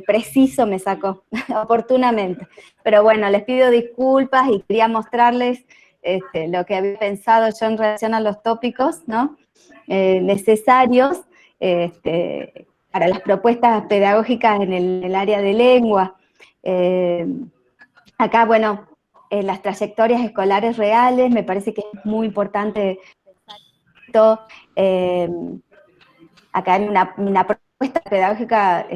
[SPEAKER 3] preciso me sacó, oportunamente. Pero bueno, les pido disculpas y quería mostrarles lo que había pensado yo en relación a los tópicos, ¿no? Necesarios para las propuestas pedagógicas en el área de lengua. Acá, bueno, las trayectorias escolares reales, me parece que es muy importante esto. Acá hay una propuesta pedagógica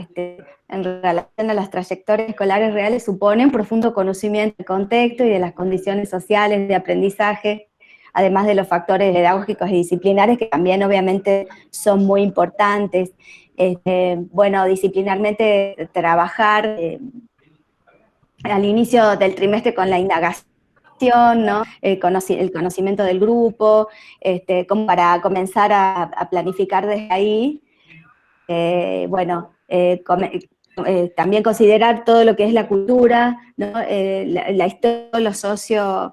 [SPEAKER 3] en relación a las trayectorias escolares reales supone un profundo conocimiento del contexto y de las condiciones sociales de aprendizaje, además de los factores pedagógicos y disciplinares que también obviamente son muy importantes. Bueno, disciplinarmente trabajar al inicio del trimestre con la indagación, ¿no? El conocimiento del grupo, como para comenzar a planificar desde ahí. Bueno, también considerar todo lo que es la cultura, ¿no? La historia, lo social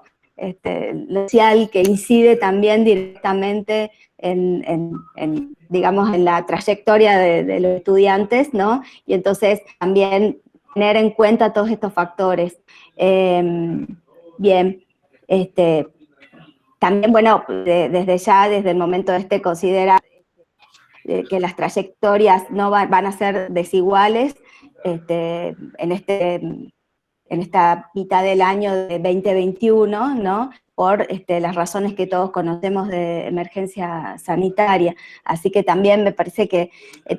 [SPEAKER 3] que incide también directamente digamos, en la trayectoria de los estudiantes, ¿no? Y entonces también tener en cuenta todos estos factores. Bien, también, bueno, desde el momento considerar que las trayectorias no van a ser desiguales en esta mitad del año de 2021, ¿no? Por las razones que todos conocemos de emergencia sanitaria. Así que también me parece que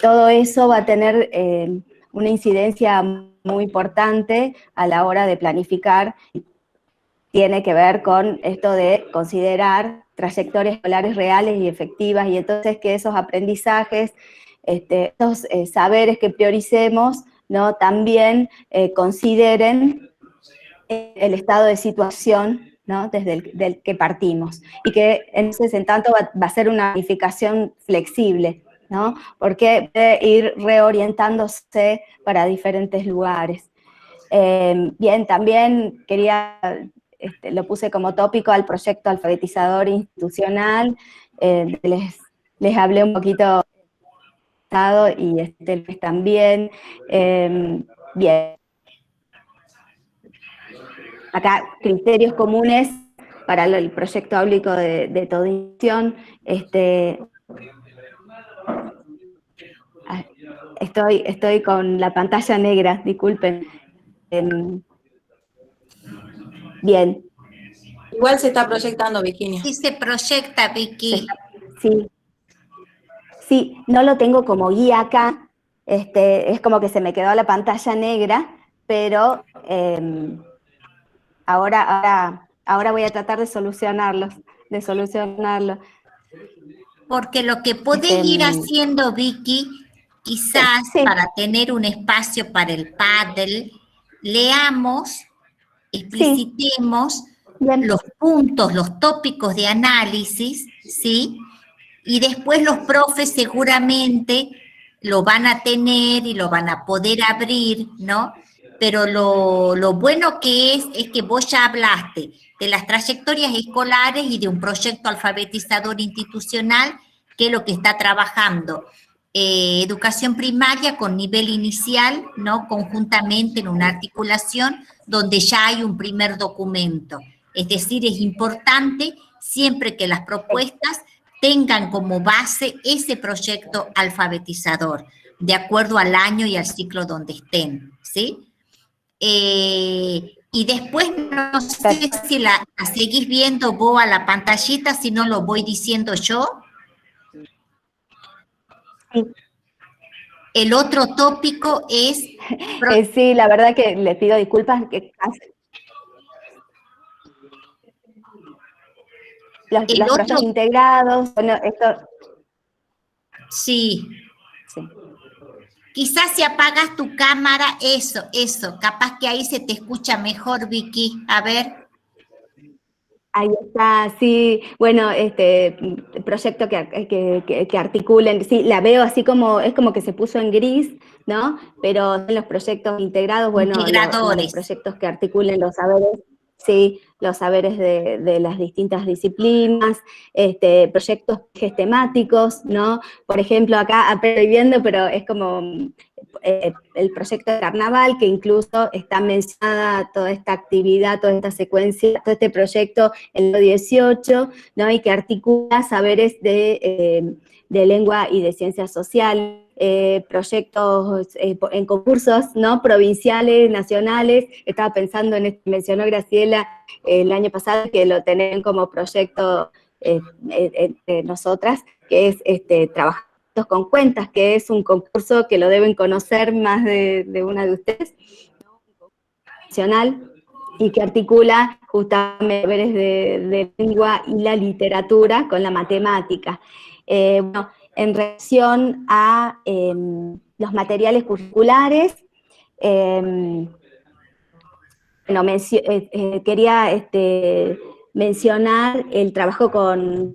[SPEAKER 3] todo eso va a tener una incidencia muy importante a la hora de planificar. Tiene que ver con esto de considerar trayectorias escolares reales y efectivas, y entonces que esos aprendizajes, esos saberes que prioricemos, ¿no? También consideren el estado de situación, ¿no? Desde del que partimos, y que entonces en tanto va a ser una planificación flexible, ¿no? Porque puede ir reorientándose para diferentes lugares. Bien, también quería, lo puse como tópico al proyecto alfabetizador institucional, les hablé un poquito y también, bien. Acá, criterios comunes para el proyecto áulico de toda institución. Estoy con la pantalla negra, disculpen. Bien.
[SPEAKER 2] Igual se está proyectando, Virginia.
[SPEAKER 1] Sí se proyecta, Vicky.
[SPEAKER 3] Sí, no lo tengo como guía acá, es como que se me quedó la pantalla negra, pero ahora voy a tratar de solucionarlo.
[SPEAKER 1] Porque lo que podés ir haciendo, Vicky, quizás para tener un espacio para el paddle, leamos, explicitemos los puntos, los tópicos de análisis, ¿sí? Y después los profes seguramente lo van a tener y lo van a poder abrir, ¿no? Pero lo bueno que es que vos ya hablaste de las trayectorias escolares y de un proyecto alfabetizador institucional, que es lo que está trabajando educación primaria con nivel inicial, ¿no? Conjuntamente en una articulación donde ya hay un primer documento. Es decir, es importante siempre que las propuestas tengan como base ese proyecto alfabetizador, de acuerdo al año y al ciclo donde estén, ¿sí? Y después, no sé si la seguís viendo vos a la pantallita, si no lo voy diciendo yo.
[SPEAKER 3] Sí.
[SPEAKER 1] El otro tópico es...
[SPEAKER 3] sí, la verdad que les pido disculpas. Los proyectos integrados, bueno, esto...
[SPEAKER 1] Sí. Quizás si apagas tu cámara, eso, capaz que ahí se te escucha mejor, Vicky. A ver.
[SPEAKER 3] Ahí está, sí, bueno, proyecto que articulen, sí, la veo así como, es como que se puso en gris, ¿no? Pero en los proyectos integrados, bueno, los
[SPEAKER 1] Integradores.
[SPEAKER 3] proyectos que articulen los saberes, sí, los saberes de las distintas disciplinas, proyectos temáticos, ¿no? Por ejemplo, acá estoy viendo, pero es como el proyecto de carnaval, que incluso está mencionada toda esta actividad, toda esta secuencia, todo este proyecto en lo 18, ¿no? Y que articula saberes de lengua y de ciencias sociales, proyectos en concursos, ¿no? Provinciales, nacionales. Estaba pensando en esto que mencionó Graciela el año pasado, que lo tienen como proyecto nosotras, que es trabajar con cuentas, que es un concurso que lo deben conocer más de una de ustedes, nacional, y que articula justamente saberes de lengua y la literatura con la matemática. Bueno, en relación a los materiales curriculares, bueno, quería mencionar el trabajo con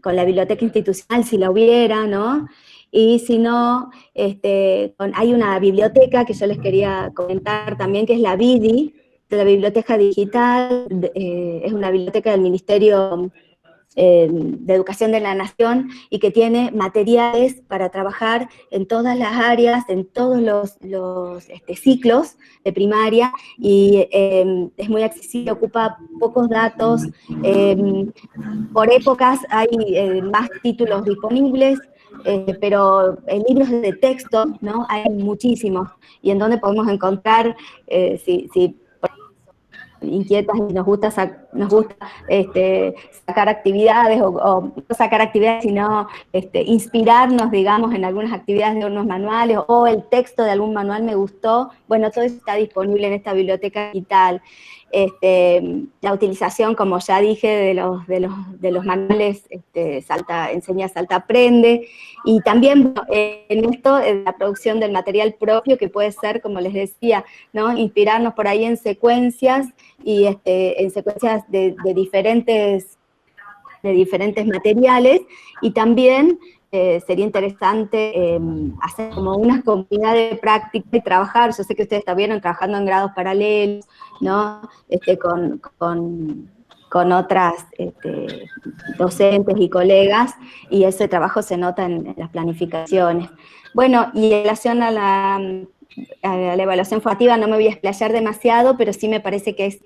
[SPEAKER 3] la biblioteca institucional, si la hubiera, ¿no? Y si no, hay una biblioteca que yo les quería comentar también, que es la BIDI, de la Biblioteca Digital, es una biblioteca del Ministerio de Educación de la Nación, y que tiene materiales para trabajar en todas las áreas, en todos los ciclos de primaria, y es muy accesible, ocupa pocos datos, por épocas hay más títulos disponibles, pero en libros de texto, ¿no? Hay muchísimos, y en donde podemos encontrar, si inquietas y nos gusta sacar actividades, o no sacar actividades, sino inspirarnos, digamos, en algunas actividades de unos manuales, o el texto de algún manual me gustó. Bueno, todo eso está disponible en esta biblioteca digital. La utilización, como ya dije, de los manuales Enseña, Salta, Aprende, y también en esto, en la producción del material propio, que puede ser, como les decía, ¿no? Inspirarnos por ahí en secuencias, y en secuencias de diferentes materiales, y también sería interesante hacer como una comunidad de práctica y trabajar. Yo sé que ustedes estuvieron trabajando en grados paralelos, ¿no? Con otras docentes y colegas, y ese trabajo se nota en las planificaciones. Bueno, y en relación a la evaluación formativa no me voy a explayar demasiado, pero sí me parece que es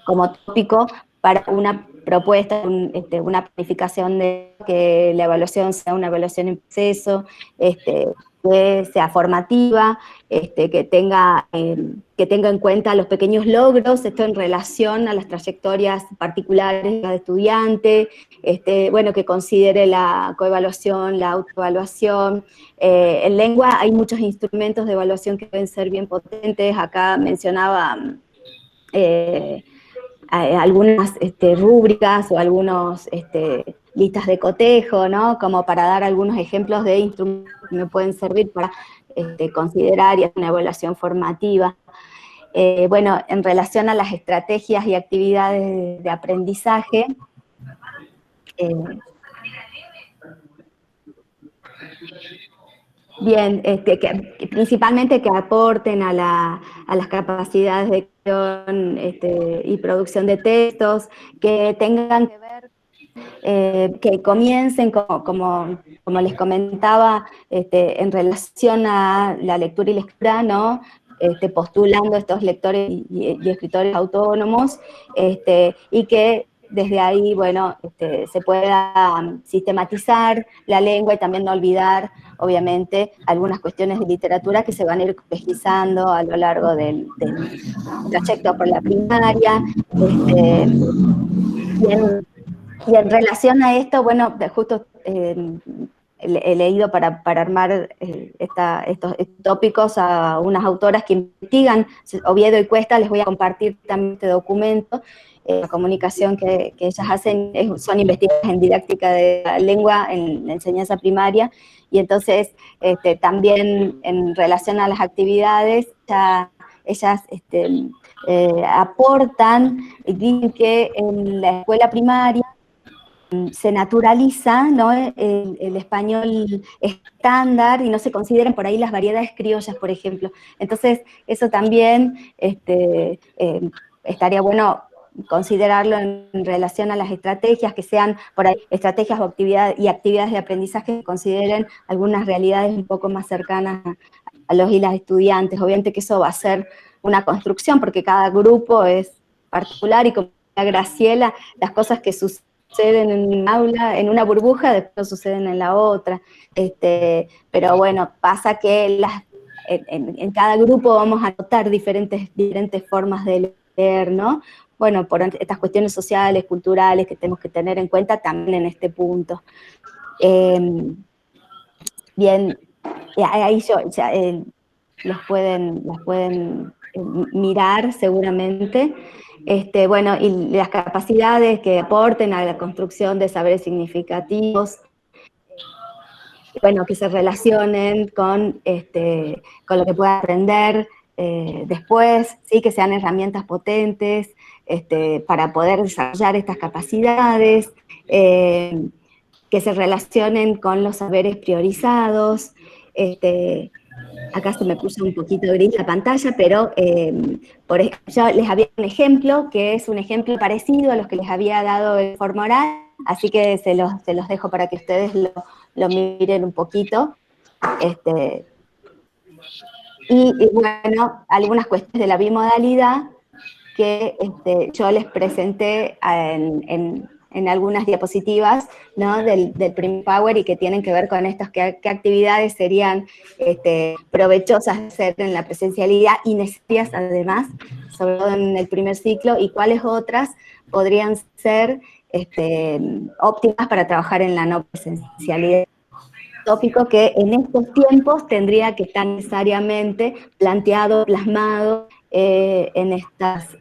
[SPEAKER 3] como tópico para una propuesta, una planificación de que la evaluación sea una evaluación en proceso, que sea formativa, que tenga en cuenta los pequeños logros, esto en relación a las trayectorias particulares de cada estudiante, bueno, que considere la coevaluación, la autoevaluación. En lengua hay muchos instrumentos de evaluación que pueden ser bien potentes. Acá mencionaba algunas rúbricas o algunos listas de cotejo, ¿no? Como para dar algunos ejemplos de instrumentos que me pueden servir para considerar y hacer una evaluación formativa. Bueno, en relación a las estrategias y actividades de aprendizaje, bien, principalmente que aporten a las capacidades de creación y producción de textos, que tengan que ver, que comiencen, como les comentaba, en relación a la lectura y la escritura, ¿no? Postulando estos lectores y escritores autónomos, y que desde ahí, bueno, se pueda sistematizar la lengua, y también no olvidar, obviamente, algunas cuestiones de literatura que se van a ir complejizando a lo largo del trayecto por la primaria. Y en relación a esto, bueno, justo he leído para armar estos tópicos a unas autoras que investigan, Oviedo y Cuesta. Les voy a compartir también este documento. La comunicación que ellas hacen son investigaciones en didáctica de la lengua en la enseñanza primaria, y entonces también en relación a las actividades ya ellas aportan y dicen que en la escuela primaria se naturaliza, ¿no?, el español estándar y no se consideran por ahí las variedades criollas, por ejemplo. Entonces, eso también estaría bueno considerarlo en relación a las estrategias, que sean por ahí estrategias o actividades de aprendizaje que consideren algunas realidades un poco más cercanas a los y las estudiantes. Obviamente que eso va a ser una construcción, porque cada grupo es particular, y como decía Graciela, las cosas que suceden en un aula, en una burbuja, después suceden en la otra. Pero bueno, pasa que en cada grupo vamos a notar diferentes formas de leer, ¿no? Bueno, por estas cuestiones sociales, culturales que tenemos que tener en cuenta también en este punto. Bien, ahí los pueden mirar seguramente. Bueno, y las capacidades que aporten a la construcción de saberes significativos, bueno, que se relacionen con lo que pueda aprender después, ¿sí? Que sean herramientas potentes para poder desarrollar estas capacidades, que se relacionen con los saberes priorizados. Acá se me puso un poquito gris la pantalla, pero yo les había un ejemplo, que es un ejemplo parecido a los que les había dado el forma oral, así que se los dejo para que ustedes lo miren un poquito. Y bueno, algunas cuestiones de la bimodalidad que yo les presenté en algunas diapositivas, ¿no?, del primer Power, y que tienen que ver con estos, qué actividades serían provechosas de hacer en la presencialidad y necesarias además, sobre todo en el primer ciclo, y cuáles otras podrían ser óptimas para trabajar en la no presencialidad. Tópico que en estos tiempos tendría que estar necesariamente planteado, plasmado en estos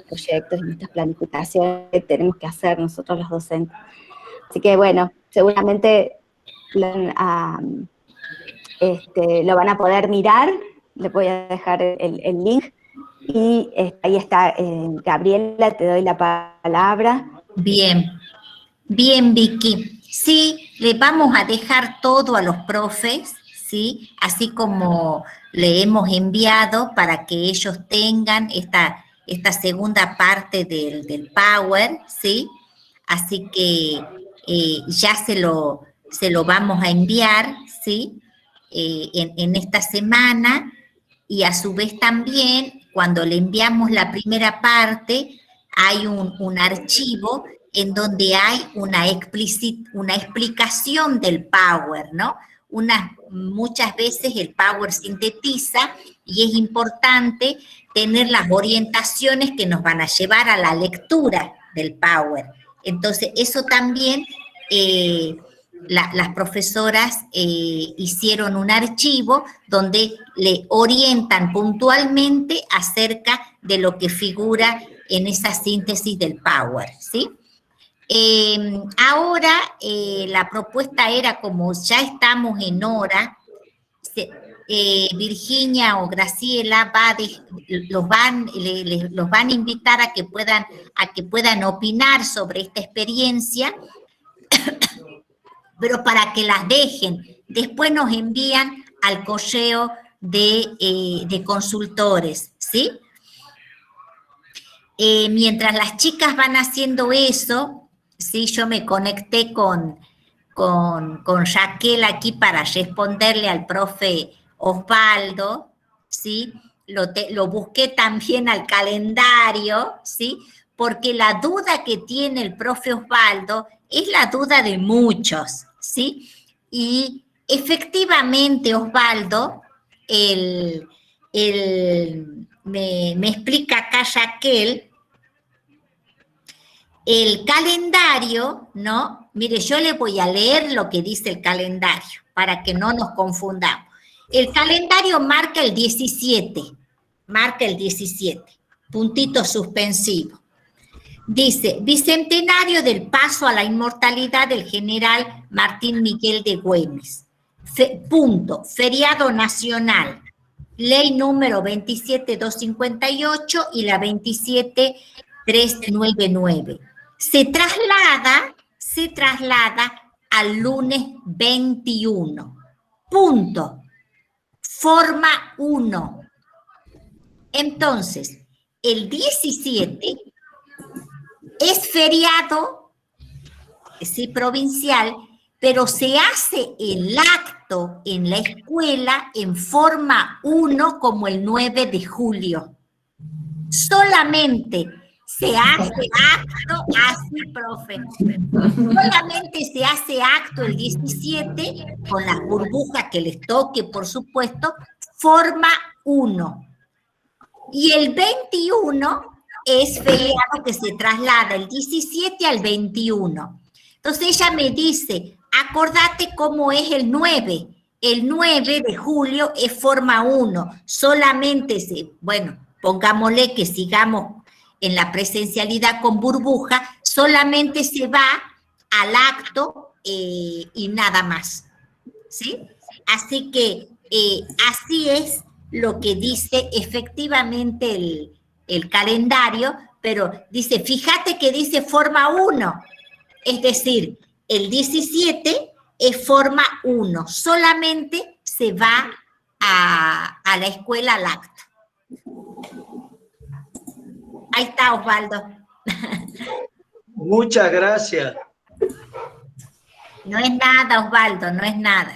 [SPEAKER 3] proyectos, en estas planificaciones que tenemos que hacer nosotros los docentes. Así que bueno, seguramente lo van a poder mirar. Les voy a dejar el link. Y ahí está, Gabriela, te doy la palabra.
[SPEAKER 1] Bien, bien, Vicky. Sí, le vamos a dejar todo a los profes, ¿sí? Así como le hemos enviado para que ellos tengan esta segunda parte del Power, ¿sí? Así que ya se lo vamos a enviar, ¿sí? En esta semana, y a su vez también, cuando le enviamos la primera parte, hay un archivo en donde hay una explicación del Power, ¿no? Muchas veces el Power sintetiza, y es importante tener las orientaciones que nos van a llevar a la lectura del Power. Entonces, eso también las profesoras hicieron un archivo donde le orientan puntualmente acerca de lo que figura en esa síntesis del Power, ¿sí? Ahora la propuesta era, como ya estamos en hora, Virginia o Graciela los van a invitar a que puedan opinar sobre esta experiencia, pero para que las dejen. Después nos envían al correo de consultores, ¿sí? Mientras las chicas van haciendo eso, ¿sí? Yo me conecté con Raquel aquí para responderle al profe Osvaldo, ¿sí? Lo busqué también al calendario, ¿sí? Porque la duda que tiene el profe Osvaldo es la duda de muchos, ¿sí? Y efectivamente, Osvaldo, me explica acá Raquel, el calendario, ¿no? Mire, yo le voy a leer lo que dice el calendario para que no nos confundamos. El calendario marca el 17, puntito suspensivo. Dice, bicentenario del paso a la inmortalidad del general Martín Miguel de Güemes. Punto, feriado nacional. ley número 27258 y la 27399. Se traslada al lunes 21. Punto. Forma 1. Entonces, el 17 es feriado, sí, provincial, pero se hace el acto en la escuela en forma 1 como el 9 de julio. Solamente se hace acto, así, profe. Solamente se hace acto el 17 con las burbujas que les toque, por supuesto, forma 1. Y el 21 es feriado que se traslada el 17 al 21. Entonces ella me dice, acordate cómo es el 9. El 9 de julio es forma 1. Solamente bueno, pongámosle que sigamos en la presencialidad con burbuja, solamente se va al acto y nada más. ¿Sí? Así que así es lo que dice efectivamente el calendario, pero dice, fíjate que dice forma 1, es decir, el 17 es forma 1, solamente se va a la escuela al acto. Ahí está, Osvaldo.
[SPEAKER 7] Muchas gracias.
[SPEAKER 1] No es nada, Osvaldo, no es nada.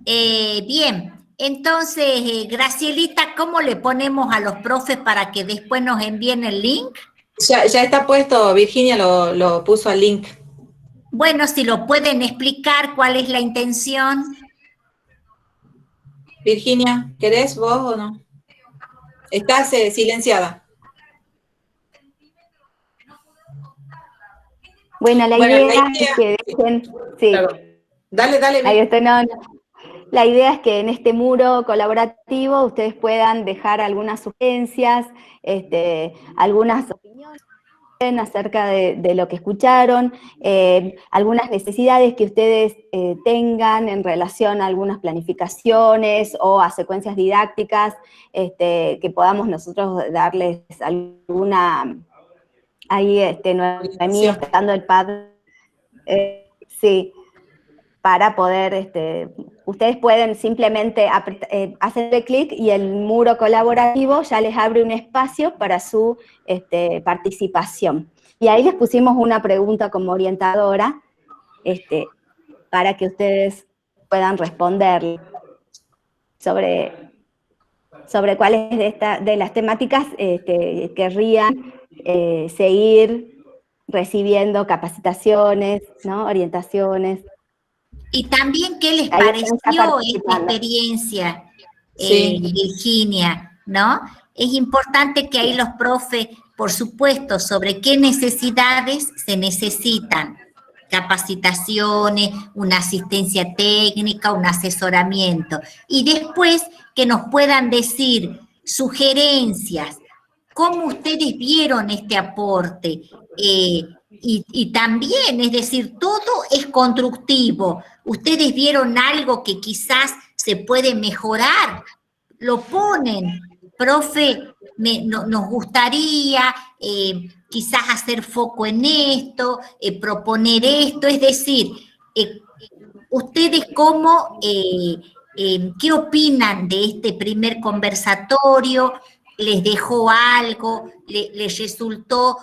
[SPEAKER 1] Bien, entonces, Gracielita, ¿cómo le ponemos a los profes para que después nos envíen el link?
[SPEAKER 2] Ya está puesto, Virginia lo puso al link.
[SPEAKER 1] Bueno, si lo pueden explicar, ¿cuál es la intención?
[SPEAKER 2] Virginia, ¿querés vos o no? Estás silenciada.
[SPEAKER 3] Bueno, la idea es que dejen... Sí.
[SPEAKER 2] Dale.
[SPEAKER 3] Ahí está, no. La idea es que en este muro colaborativo ustedes puedan dejar algunas sugerencias, algunas opiniones acerca de lo que escucharon, algunas necesidades que ustedes tengan en relación a algunas planificaciones o a secuencias didácticas, que podamos nosotros darles alguna... Ahí Noemí está dando el pad. Sí, para poder, ustedes pueden simplemente hacerle clic y el muro colaborativo ya les abre un espacio para su participación. Y ahí les pusimos una pregunta como orientadora, para que ustedes puedan responder sobre cuáles de las temáticas querrían seguir recibiendo capacitaciones, ¿no? Orientaciones.
[SPEAKER 1] Y también, ¿qué les pareció esta experiencia, Virginia? ¿No? Es importante que ahí los profes, por supuesto, sobre qué necesidades se necesitan, capacitaciones, una asistencia técnica, un asesoramiento, y después que nos puedan decir sugerencias, cómo ustedes vieron este aporte, y también, es decir, todo es constructivo. Ustedes vieron algo que quizás se puede mejorar, lo ponen, profe, nos gustaría quizás hacer foco en esto, proponer esto, es decir, ustedes cómo, ¿qué opinan de este primer conversatorio? ¿Les dejó algo? ¿Les resultó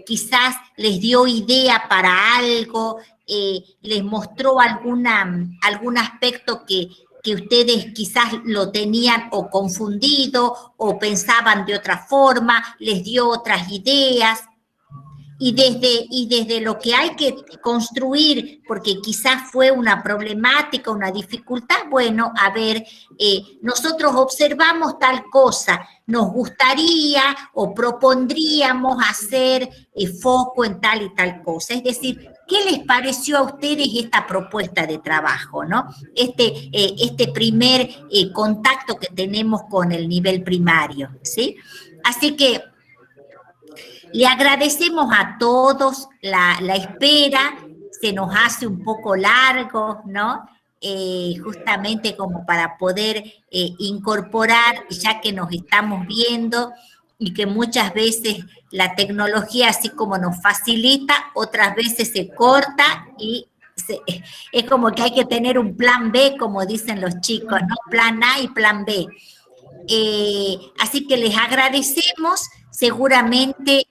[SPEAKER 1] quizás les dio idea para algo? ¿Les mostró algún aspecto que ustedes quizás lo tenían o confundido o pensaban de otra forma? ¿Les dio otras ideas? Y desde lo que hay que construir, porque quizás fue una problemática, una dificultad, bueno, a ver, nosotros observamos tal cosa, nos gustaría o propondríamos hacer foco en tal y tal cosa. Es decir, ¿qué les pareció a ustedes esta propuesta de trabajo, ¿no? Este primer contacto que tenemos con el nivel primario, ¿sí? Así que le agradecemos a todos la espera, se nos hace un poco largo, ¿no? justamente como para poder incorporar, ya que nos estamos viendo y que muchas veces la tecnología así como nos facilita, otras veces se corta y es como que hay que tener un plan B, como dicen los chicos, ¿no? Plan A y plan B. Así que les agradecemos, seguramente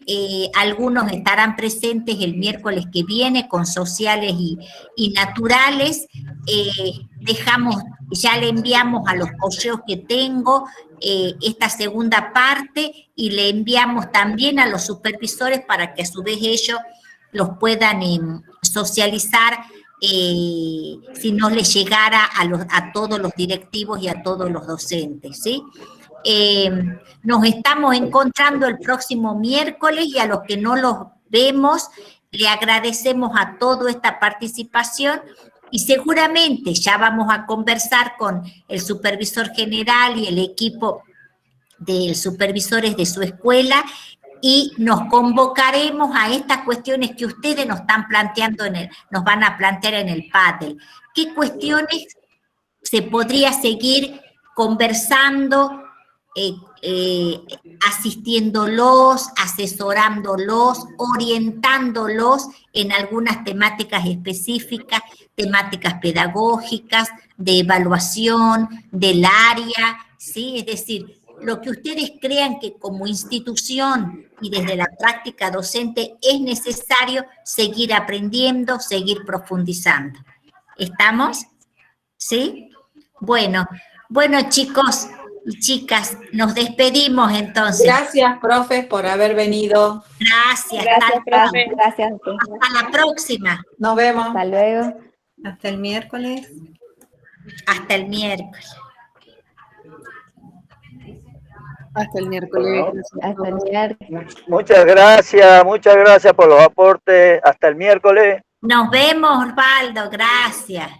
[SPEAKER 1] algunos estarán presentes el miércoles que viene con sociales y naturales. Ya le enviamos a los correos que tengo esta segunda parte y le enviamos también a los supervisores para que a su vez ellos los puedan socializar si no les llegara a todos los directivos y a todos los docentes, ¿sí? Nos estamos encontrando el próximo miércoles y a los que no los vemos, le agradecemos a toda esta participación y seguramente ya vamos a conversar con el supervisor general y el equipo de supervisores de su escuela y nos convocaremos a estas cuestiones que ustedes nos están planteando, nos van a plantear en el panel. ¿Qué cuestiones se podría seguir conversando, asistiéndolos, asesorándolos, orientándolos en algunas temáticas específicas, temáticas pedagógicas, de evaluación, del área, ¿sí? Es decir, lo que ustedes crean que como institución y desde la práctica docente es necesario seguir aprendiendo, seguir profundizando. ¿Estamos? ¿Sí? Bueno, chicos y chicas, nos despedimos entonces.
[SPEAKER 2] Gracias, profes, por haber venido.
[SPEAKER 1] Gracias,
[SPEAKER 3] profe. Gracias.
[SPEAKER 1] Hasta la próxima.
[SPEAKER 2] Nos vemos.
[SPEAKER 3] Hasta luego.
[SPEAKER 7] Hasta el miércoles.
[SPEAKER 1] Hasta el miércoles.
[SPEAKER 6] Hasta el miércoles.
[SPEAKER 3] Hasta el miércoles.
[SPEAKER 4] Muchas gracias por los aportes. Hasta el miércoles.
[SPEAKER 1] Nos vemos, Osvaldo. Gracias.